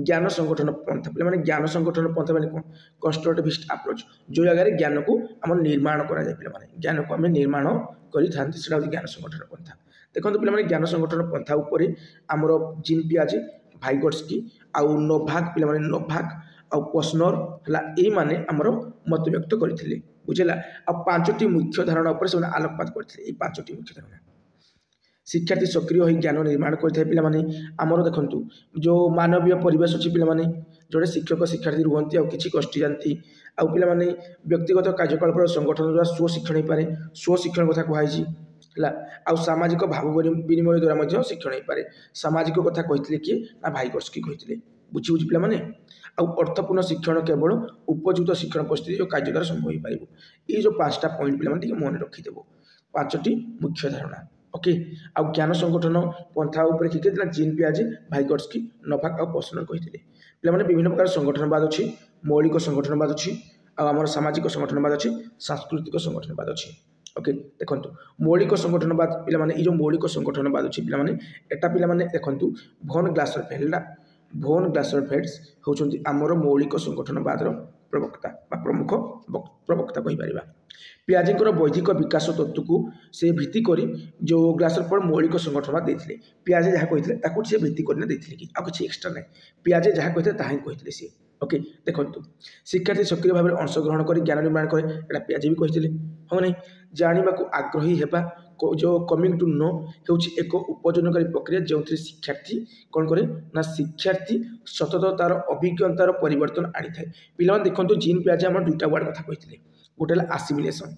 S1: ଜ୍ଞାନ ସଂଗଠନ ପନ୍ଥା, ପିଲାମାନେ ଜ୍ଞାନ ସଂଗଠନ ପନ୍ଥା ମାନେ କ'ଣ, କନଷ୍ଟ୍ରକ୍ଟିଭିଷ୍ଟ ଆପ୍ରୋଚ୍, ଯେଉଁ ଜାଗାରେ ଜ୍ଞାନକୁ ଆମର ନିର୍ମାଣ କରାଯାଏ। ପିଲାମାନେ ଜ୍ଞାନକୁ ଆମେ ନିର୍ମାଣ କରିଥାନ୍ତି, ସେଇଟା ହେଉଛି ଜ୍ଞାନ ସଂଗଠନ ପନ୍ଥା। ଦେଖନ୍ତୁ ପିଲାମାନେ, ଜ୍ଞାନ ସଂଗଠନ ପନ୍ଥା ଉପରେ ଆମର ଜିନ୍ ପିଆଜେ, ଭାଇଗଟ୍ସକି ଆଉ ନୋଭାକ୍, ପିଲାମାନେ ନୋଭାକ୍ ଆଉ ପୋସ୍ନର, ହେଲା, ଏଇମାନେ ଆମର ମତବ୍ୟକ୍ତ କରିଥିଲେ। ବୁଝିଲା, ଆଉ 5ଟି ମୁଖ୍ୟ ଧାରଣା ଉପରେ ସେମାନେ ଆଲୋକପାତ କରିଥିଲେ। ଏଇ 5ଟି ମୁଖ୍ୟ ଧାରଣା, शिक्षार्थी सक्रिय हो ज्ञान निर्माण करते पे आमर देखु जो मानवीय परिवेश अच्छी पे जोड़े शिक्षक शिक्षार्थी रुहति आ कि गोष्ठी जाती आउ पे व्यक्तिगत कार्यकलाप संगठन द्वारा स्वशिक्षण हो पाए स्वशिक्षण कथा कहुई है आउ सामाजिक भाव विनिमय द्वारा शिक्षण हो पाए सामाजिक कथा कहते किए ना भाइगर्स्की कहते बुझी बुझी पे आउ अर्थपूर्ण शिक्षण केवल उपयुक्त शिक्षण परिस्थिति और कार्य द्वारा संभव हो पार ये जो 5टा पॉइंट पे मन रखिदेव 5टी मुख्य धारणा ओके आउ ज्ञान संगठन पंथा उपर किए जीन पियाजे भाइगर्स्की नोवाक आउ पर्सनल कहते पे विभिन्न प्रकार संगठनवाद अच्छी मौलिक संगठनवाद अच्छी आम सामाजिक संगठनवाद अच्छी सांस्कृतिक संगठनवाद अच्छी ओके देखो मौलिक संगठनवाद पे जो मौलिक संगठनवाद अच्छी पे देखो भोन ग्लासरफेल्ड भोन ग्लासरफेल्ड्स होउछन्ति आमर मौलिक संगठनवाद प्रवक्ता प्रमुख प्रवक्ता कहीपर पियाजेंकर बौद्धिक विकास तत्व को से भित्ति करी जो ग्लासरफेल्ड मौलिक संगठनवाद देते पियाजे जहाँ कहते सी भित्ति करने देते कि आउ किसी एक्सट्रा ना पियाजे जहाँ कहते ताही कहते सी ओके देखो शिक्षार्थी सक्रिय भाव में अंशग्रहण कर ज्ञान निर्माण करे एटा पियाजे भी कहते हाँ नहीं जाना को आग्रही हेबा जो कमिंग टू नो हो एक उपयोजनकारी प्रक्रिया जो शिक्षार्थी कौन करे ना शिक्षार्थी सतत तार अभिज्ञतार परिवर्तन आनी था पिला देखो जीन पियाजे आम 2टा वर्ड कथा कहते गोटे आसिमिलेसन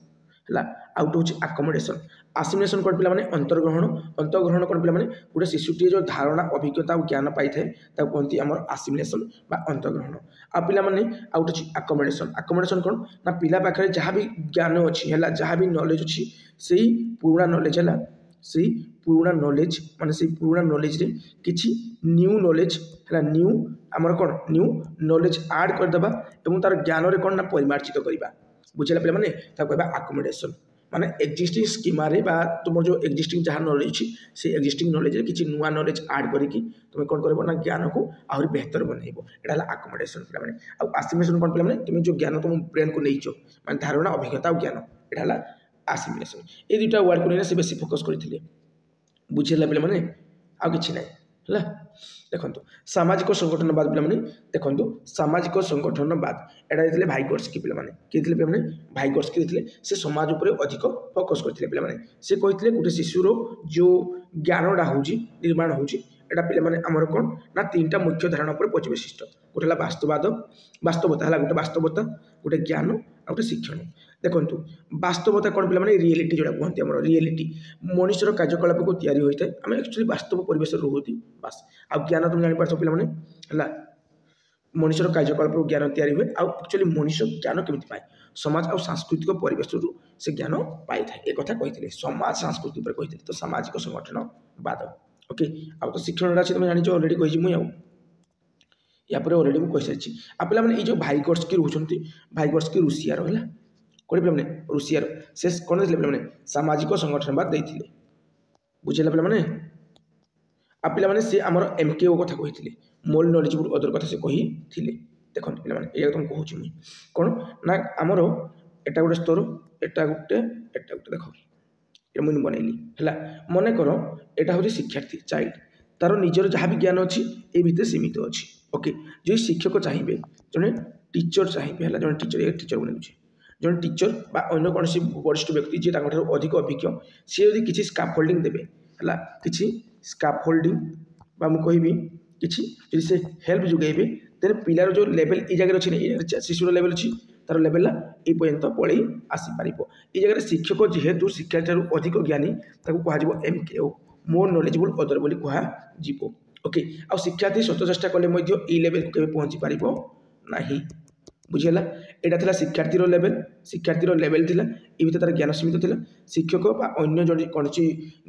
S1: है आउ गोटे हूँ आकोमोडेसन आसिमिलेसन कौन पे अंतर्ग्रहण अंतर्ग्रहण कौन पे गोटे शिशुटी जो धारणा अभिज्ञता और ज्ञान पाई थाए कहती आम आसिमिलेसन बा अंतर्ग्रहण आ पे आउ गोटे आकोमोडेसन आकोमोडेसन कौन ना पिला पाखे जहाँ भी ज्ञान अच्छी है जहाँ भी नॉलेज अच्छी से पुराना नॉलेज है से पुराना नॉलेज माने से पुराना नॉलेज रे किछि न्यू नॉलेज है न्यू आमर कौन न्यू नॉलेज ऐड करदेबा एवं तार ज्ञान रे कौन ना परिमार्जित करवा बुझेला पे मैंने कहवा आकोमोडेसन माने एक्जिस्टिंग स्कीमा रे बा तुम जो एक्जिस्टिंग जहाँ नॉलेज अच्छी से एक्जिस्टिंग नॉलेज रे किछि नुआ नॉलेज ऐड करके तुम कौन कर ना ज्ञान को आहरी बेहतर बनइबो एटा आकोमोडेसन पे मैंने आ आसिमिलेशन कौन पे तुम जो ज्ञान तुम ब्रेन को नहीं माने धारणा अभिज्ञता और ज्ञान एटा आसिमिलेशन ये 2टा वर्ड को नहीं बेसी फोकस करते बुझेला पे मैंने आ कि ना है देखो सामाजिक संगठनवाद पे देखो सामाजिक संगठनवाद एटा भाइगर्स्की पे किए भाइगर्स्की से समाज उपर अधिक फोकस करते पे से कहते गोटे शिशुर जो ज्ञानटा हूँ निर्माण होटा पे आमर कौन ना 3टा मुख्य धारणा पर परिवेशिष्ट गोटे वास्तववाद वास्तवता है गोटे वास्तवता गोटे ज्ञान आ गोटे शिक्षण देखो वास्तवता कौन पे रियलिटी जोड़ा कहते हैं रियलिटी मनुष्यर कार्यकलाप को तैयारी होता है आम एक्चुअली वास्तव परिवेश रुहति बास आ ज्ञान तुम जापार पे है मनुष्यर कार्यकलाप ज्ञान तैयारी हुए आक्चुअली मनुष्य ज्ञान केमी पाए समाज और सांस्कृतिक परिवेश से ज्ञान पाई था एक कथा कहते समाज संस्कृति पर कहते तो सामाजिक संगठनवाद ओके आ तो शिक्षण अच्छे तुम जान अलरेडी कही मुझे या अलरेडी मुझे कही सारी आ पे ये भाइगर्स्की रोचते भाइगर्स्की रुषियार है कौन पे रुषियार से कौन देते पे सामाजिक संगठनवाद देते बुझेगा पे आ पे सी आम MKO कथा कहते मोर नॉलेजेबल अदर कथा से कही देखो पे ये तुम कहूँ मुझे कौन ना आमर एटा गोटे स्तर एटा गोटे देख ये मुझे बनैली है मन कर यहाँ हूँ शिक्षार्थी चाइल्ड तार निजर जहाँ भी ज्ञान अच्छी ये भितर सीमित अच्छी ओके जो शिक्षक चाहिए जड़े टीचर चाहिए है जड़े टीचर ये टीचर बन जड़े टीचर बा अन्य कौन वरिष्ठ व्यक्ति जी अधिक अभिज्ञ सी यदि किसी स्काफोल्डिंग देवे है किसी स्काफोल्डिंग बा मुझे कि से हेल्प जोगेबे तेरे पिलार जो लेवल ये जगह अच्छी शिशुर लेवल अच्छी तार लेवल ये पर्यंत पढ़े आसीपर ये जगह शिक्षक जेहेतु शिक्षार्थी अधिक ज्ञानी कह MKO मोर नॉलेजेबल अदर बोली कह ओके आ शिक्षार्थी सत चेष्टा कले ये लेवल को केवे पहुँची पार ना बुझीगला यहाँ था शिक्षार्थी लेवल थिला ये भीतर तार ज्ञान सीमित थिला शिक्षक अन्य जो कौन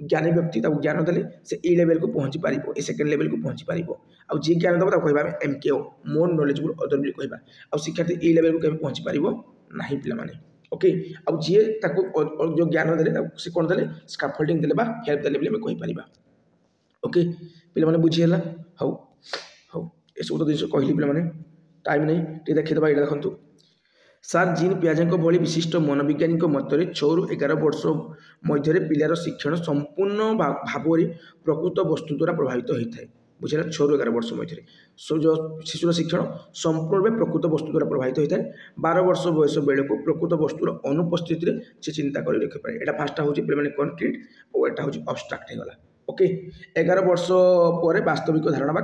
S1: ज्ञानी व्यक्ति ज्ञान देले से ये लेवल को पहुँची पार ये सेकेंड लेवल को पहुँची पार आ जी ज्ञान देव कह MKO मोर नॉलेजेबल अदर बोली कहवा आ शिक्षार्थी ये लेवल को केवे पहुँची पार ना पे ओके आ जी जो ज्ञान देले से कौन देले स्काफोल्डिंग देले हेल्प देले बोली कहीपर ओके पे बुझीगला हाउ हाउ ये सब तो जिन कहली पे टाइम नहीं टे देखीदे ये देखो सार जीन पियाजे भली विशिष्ट मनोविज्ञानी मतरे 6 ରୁ 11 वर्ष मध्य पिलार शिक्षण संपूर्ण भाव में प्रकृत वस्तु द्वारा प्रभावित होता है बुझे 6 ରୁ 11 वर्ष मध्य जो शिशुर शिक्षण संपूर्ण प्रकृत वस्तु द्वारा प्रभावित होता है 12 वर्ष बयस बेल को प्रकृत वस्तुर अनुपस्थित से चिंता कर रखिपारे यहाँ फास्ट हूँ पे कंक्रीट और यहाँ हूँ अब्स्ट्राक्ट होगा ओके 11 वर्ष पर वास्तविक धारणा बा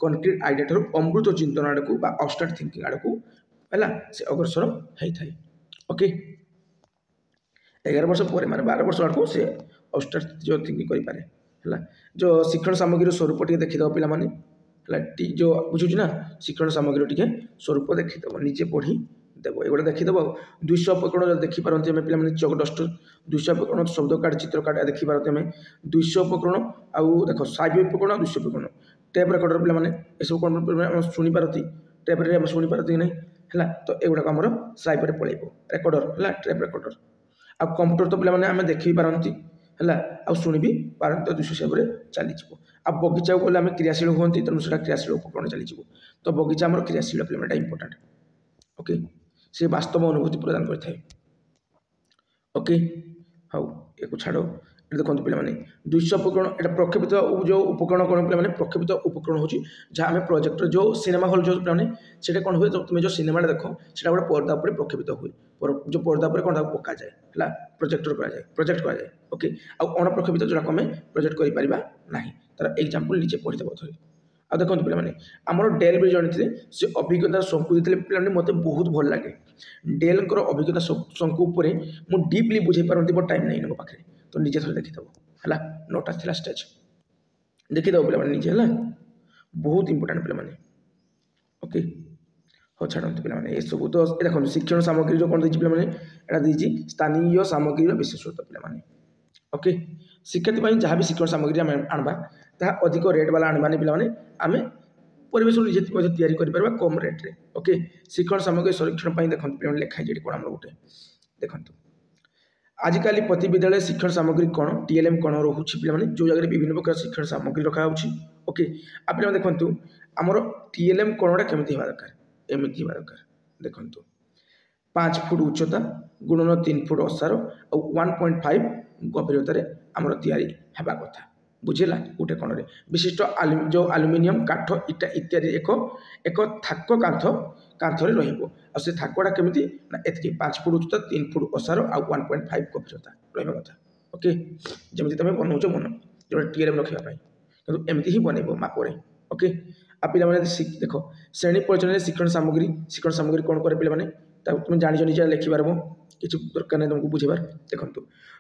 S1: कनक्रीट आइडिया ठारू अमृत चिंतन आड़ को अबस्ट्राक्ट थिंकिंग आड़ को है से अग्रसर होता है। ओके 11 वर्ष पर माने 12 वर्ष आड़ को से अबस्ट्राक्ट जो थिंकिंग करें है जो शिक्षण सामग्री स्वरूप टे देखीद पे जो बुझुची ना शिक्षण सामग्री टे स्वरूप देखीद निजे पढ़ी देव एगुड़ा देखीद 200 उपकरण देखिपारती आम पे चक डस्टर 200 उपकरण शब्द कार्ड चित्र कार्ड देखिपारती आम 200 उपकरण आउ देख साइज उपकरण 200 उपकरण टेप रेकर्डर पे ये सब कौन शुणी पारती टेप रे शुणी पारती नहीं है तो एगुड़ा आमर साइपर पलैब रेकर्डर है टेप रेकर्डर आ कंप्यूटर तो पे आम देखी पारती है आ शुणी भी पारती 200 हिसाब से चली आ बगीचा को गले क्रियाशील हमें तेणु से क्रियाशील उपकरण चली तो बगीचा आम क्रियाशील पे इंपोर्टाट ओके से वास्तव अनुभूति प्रदान करता है। ओके हाँ एक छाड़ देखो पे 200 उपकरण यहाँ प्रक्षेपित जो उपकरण कौन पे प्रक्षेपित उपकरण हो जहाँ आम प्रोजेक्टर जो सिनेमा हल जो पे कौन हुए तुम जो सिनेमा देख से गोटे पर्दा पर प्रक्षेपित हुए जो पर्दा पर कौन पका जाए है प्रोजेक्टर कराए प्रोजेक्ट कराए ओके आउ प्रक्षेपित जो आम प्रोजेक्ट करें ना तार एग्जाम्पल निजे पढ़ीदेव थे आ देखो पे आमर डेल भी जड़े थे से अभिज्ञता शंकु देते पे मत बहुत भल लगे डेल अभिज्ञता शंकु मुझे डीपली बुझे पारती बट टाइम नहीं मो पाखे तो निजे थोड़े देखीदेव है नोट आसाला स्टेज देखीदेव पे निजे है बहुत इंपोर्टाट पे ओके हाँ छाड़ते पे ये सब तो देखो शिक्षण सामग्री जो कौन देखिए पे दीजिए स्थानीय सामग्री विशेषत्व पे ओके शिक्षार्थी जहाँ भी शिक्षण सामग्री आनवा ताहा अधिक रेट वाला आनवानी पे आम परिवेश निजे तैयारी कर कम रेट्रे ओके शिक्षण सामग्री संरक्षण पर देखते पे लिखाई कौन आम गोटे देखो आजिकल प्रति विद्यालय शिक्षण सामग्री कौन टीएलएम कौन रोचे पे जो जगह विभिन्न प्रकार शिक्षण सामग्री रखा ओके आप देखु आमर टीएलएम कौनटा केमी हवा दरकार एमती हवा दरकार देखु 5 फुट उच्चता गुणन 3 फुट असार और 1.5 गभीरतार आमर तैयारी हेबा कथा बुझेगा गोटे कौन विशिष्ट जो आलुमिनियम काठ इटा इत्यादि एक थाक कांथरे रे थाकटा केमी ना एति 5 फुट उच्चता 3 फुट असार आ 1.5 गभीरता रहा कथा ओके जमी तुम बनाऊच मन जो टीएलएम रखापी कि एमती ही बनइब मापरे ओके आ पे देख श्रेणी परिचालन शिक्षण सामग्री कौन करे पे तुम जान निजे लिखिपार किसी दरकार नहीं तुमको बुझेबार देखो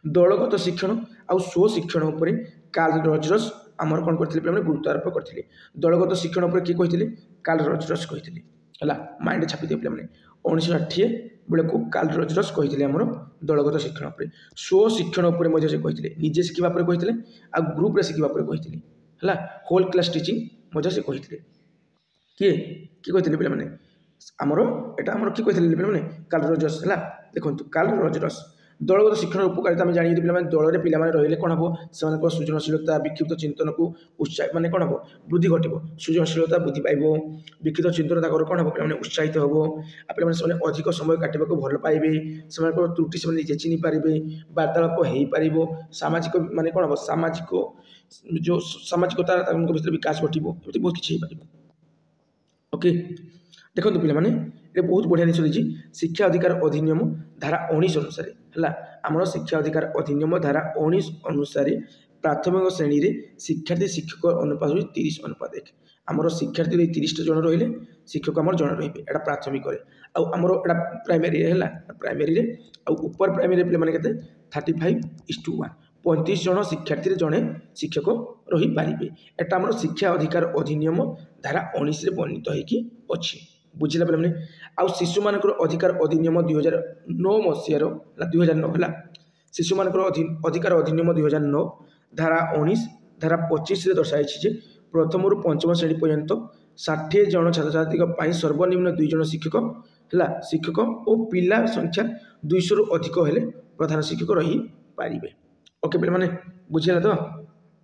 S1: दलगत शिक्षण आउ स्वशिक्षण उपर कार्ल रजरस आमर कौन करते गुरुत्व आरोप करते दलगत शिक्षण उपर किए कहते कार्ल रजरस कहते है माइंड छापी दिए पे 1960 बेले को कार्ल रजरस कहते आमर दलगत शिक्षण उपर स्वशिक्षण उपर से कहते निजे शिखा कहते आ ग्रुप शिखा कहते है होल क्लास टीचिंग से कहते किए कहते पे आमर एटा आमर किए कहते पे कार्ल रजरस है देखो कार्ल रजरस दलगत शिक्षण उपकारिता आम जानी पे दल में पे रही कौन हम से सृजनशीलता विक्षिप्त चिंतन को उत्साह माने कौन हम वृद्धि घटब सृजनशीलता वृद्धि पाइब विक्षिप्त चिंतन तक कौन हम पे उत्साहित हम पे अधिक समय काटा भल पाइबे से त्रुटि से निजे चिन्ह पारे वार्तालाप हो पार सामाजिक माने कौन हम सामाजिक जो सामाजिकता भर विकास घटब बहुत किसी हो पार ओके देखो पे ये बहुत बढ़िया जिन देखिए शिक्षा अधिकार अधिनियम धारा 19 अनुसार है आमर शिक्षा अधिकार अधिनियम धारा 19 अनुसार प्राथमिक श्रेणी में शिक्षार्थी शिक्षक अनुपात 30 अनुपात 1 आमर शिक्षार्थी 30 जन रही शिक्षक आम जन रे प्राथमिक आमर एटा प्राइमरी है प्राइमरी ऊपर प्राइमरी पे के 35:1 35 जन शिक्षार्थी जड़े शिक्षक रही पारे एटा आमर शिक्षा अधिकार अधिनियम धारा 19 वर्णित होगी अच्छी बुझिला पे आउ शिशु मान अधिकार अधिनियम 2009 मसीहार 2009 है शिशु मान अधिकार अधिनियम 2009 धारा 19 धारा 25 दर्शाई प्रथम रु पंचम श्रेणी पर्यंत 60 जन छात्र छात्री सर्वनिम्न 2 जन शिक्षक है शिक्षक और पिला संख्या 200 रु अधिक हेले प्रधान शिक्षक रही पारे ओके पे बुझेगा तो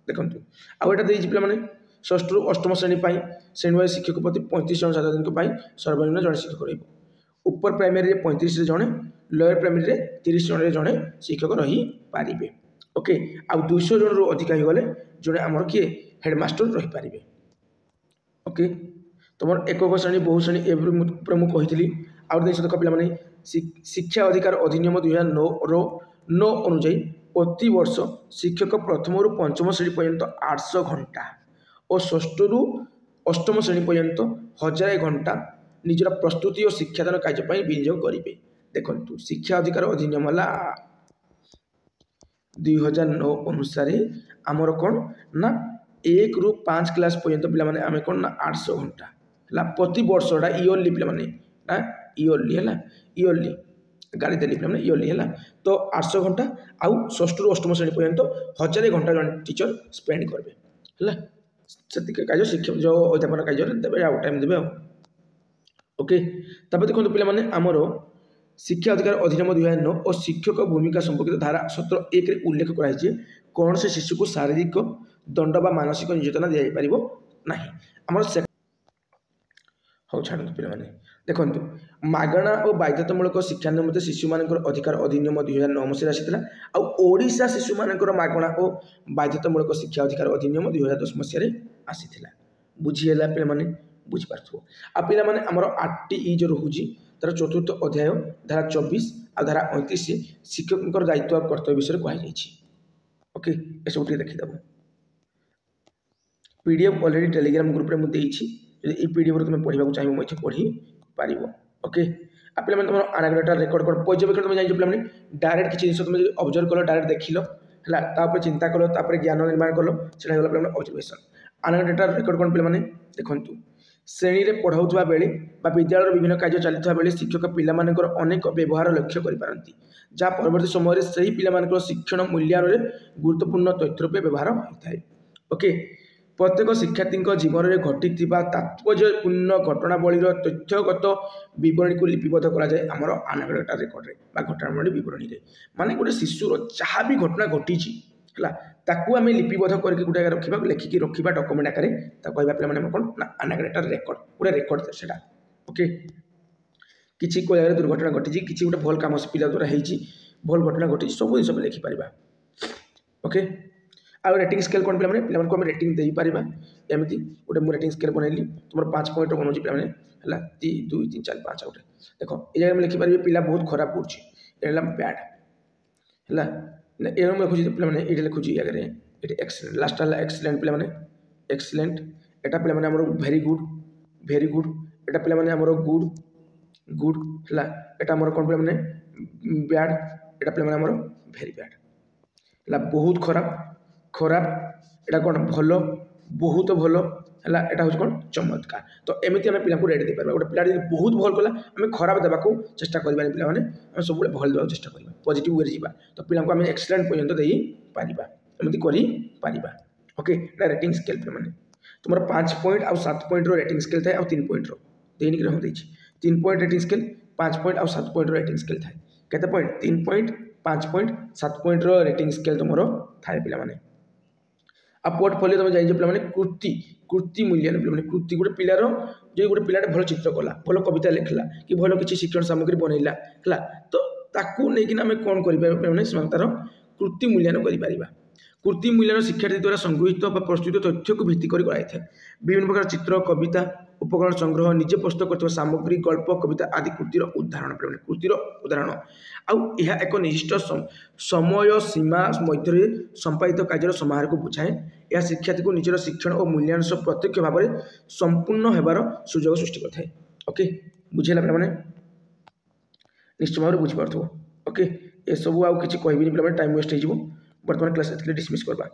S1: देखो आउ एटा पे षष्ठ रु अष्टम श्रेणी श्रेणी वाइज शिक्षक प्रति 35 जन छात्र सर्वनिम्न जन शिक्षक रही ऊपर प्राइमरी 35 जन लोअर प्राइमरी 30 जन जड़े शिक्षक रही पारे ओके आउ 200 जन रु अधिक हो गले जड़े आमर किए हेडमास्टर रही पारे ओके तुम एकक श्रेणी बहु श्रेणी ए मुझे कही आउ जिन देख पे शिक्षा अधिकार अधिनियम 2009 रो 9 अनुजाई प्रति वर्ष शिक्षक प्रथम रु पंचम श्रेणी पर्यंत 800 घंटा और षष्ठ रु अष्टम श्रेणी पर्यंत 1000 घंटा निजर प्रस्तुति और शिक्षादान कार्य विनियोग करेंगे। देखो शिक्षा अधिकार अधिनियम है 2009 अनुसार आमर कौन ना 1 रु 5 क्लास पर्यंत पे आम कौन ना 800 घंटा है प्रति वर्षटा इयरली पे ना इयरली है इयरली गाड़ी देली पे इयरली है तो 800 घंटा आउ षष्ठ रु अष्टम श्रेणी पर्यंत 1000 घंटा जन टीचर स्पेंड करेंगे है से कार्य शिक्षक जो अध्यापन कार्य देवे आउ टाइम देवे ओके। तब देखो पे आमर शिक्षा अधिकार अधिनियम 2009 और शिक्षक भूमिका संपर्कित धारा 17(1) उल्लेख कराई कौन से शिशु को शारीरिक दंड बा मानसिक निर्यातना दि पार ना आम हाँ छाड़ पे देखो मागणा और बाध्यतामूलक शिक्षा निमित्त शिशु मान अधिकार अधिनियम 2009 मसीह आसाला आशा शिशु मान मागणा और बाध्यतामूलक शिक्षा अधिकार अधिनियम 2010 मसीह आसाला बुझीगला पे बुझीपार आ पे आमर RTE जो रोचे तार चतुर्थ अध्याय धारा 24 आ धारा 29 शिक्षक दायित्व और कर्तव्य विषय कहुई ओके ये सब देखीदेव PDF अलरेडी टेलीग्राम ग्रुप में मुझे ये PDF तुम पढ़ा चाहिए मुझे पढ़ी पार ओके। आ पे तुम आनाग्रेटा रेकर्ड कर पर्यवेक्षण तुम जान पे डायरेक्ट किसी जिन तुम ऑब्जर्व कल डायरेक्ट देखिल है चिंता कल ज्ञान निर्माण कल से ऑब्जर्वेशन आनाग्रेटा रेकर्ड कर पे देखूँ श्रेणी में पढ़ाऊा बेले विद्यालय विभिन्न कार्य चलता बेले शिक्षक पिलामानकर अनेक व्यवहार लक्ष्य करपारती जहाँ परवर्ती समय से ही पिलामानकर शिक्षण मूल्यांकन में गुरुत्वपूर्ण तथ्य रूपे व्यवहार होता है ओके। प्रत्येक शिक्षार्थी जीवन में घटी तात्पर्यपूर्ण घटनावली तथ्यगत बरणी को लिपिबद्ध कराए आमर आनाग्रेटा रेकर्ड घटनावली बरणी में माने गोटे शिशुर जहाँ भी घटना घटी है ताकू आम लिपिबद्ध करके गोटे रखा लिखिकी रखा डॉक्यूमेंट आकार कहवा पे कौन ना आनाग्रेटा रेकर्ड गोटे रेकर्ड से ओके। किसी कोई जगह दुर्घटना घटी किसी गोटे भल कम पिला द्वारा होती भल घटना घटी सब जिन लिखिपर ओके। आ रेटिंग स्केल कौन पे पे रेटिंग दे पार एमती गोटे मुझे रेटिंग स्केल बनैली तुम 5 पॉइंट बनाऊँगी पे है 2 3 4 5 गोटे देख ये जगह लिखिपारे पिला बहुत खराब पड़े बैड है ये लिखुची पे ये लिखुची आगे ये एक्सीलेंट लास्ट है एक्सीलेंट पे एक्सीलेंट एटा पे वेरी गुड एटा पे गुड गुड है यहाँ कौन पे बैड एटा पे वेरी बैड है बहुत खराब खराब एटा कौन भल बहुत भल है यहाँ हूँ कौन चमत्कार तो एमती आम पिला रेट दे पार गोटे पिला बहुत भल कला आम खराब देवाक चेष्टा करें पे सब भल देवा चेष्टा करवा पॉजिटिव वे जा तो पिला आम एक्सीलेंट पर्यंत दे पार एमती कर ओके रेटिंग स्केल पे तुम 5 पॉइंट आ 7 पॉइंट रेटिंग स्केल थाए 3 पॉइंट देनिक 3 पॉइंट रेटिंग स्केल 5 पॉइंट आ 7 पॉइंट रेटिंग स्केल थाए केते point 3 point 5 point 7 point rating scale तुम थाए पे आ पोर्टफोलियो तुम जाइए पे कृति मूल्यांकन पे कृति गोटे पिलार जो गोटे पिलाटे भल चित्र कला भल कविता लिखला कि भल किसी शिक्षण सामग्री बनइला है तो ताकू नहीं आम कौन कर तार कृति मूल्यांकन कर कृति मूल्यांकन शिक्षार्थी द्वारा संगृहित प्रस्तुत तथ्य को भित्ति कर कराई विभिन्न प्रकार चित्र कविता उपकरण संग्रह निजे प्रस्तुत कर सामग्री गल्प कविता आदि कृतिर उदाहरण कृतिर उदाहरण आउ एक निर्दिष्ट समय सीमा मध्य संपादित कार्य समाहार को बुझाए यह शिक्षार्थी को निजर शिक्षण और मूल्यांकन प्रत्यक्ष भाव में संपूर्ण होबार सुजोग सृष्टि करता ओके बुझेगा पे निश्चय भाव में बुझीपार ओके ये सब आउ कि कहबी पे टाइम वेस्ट हो बर्तमान क्लास डिसमिस करवा।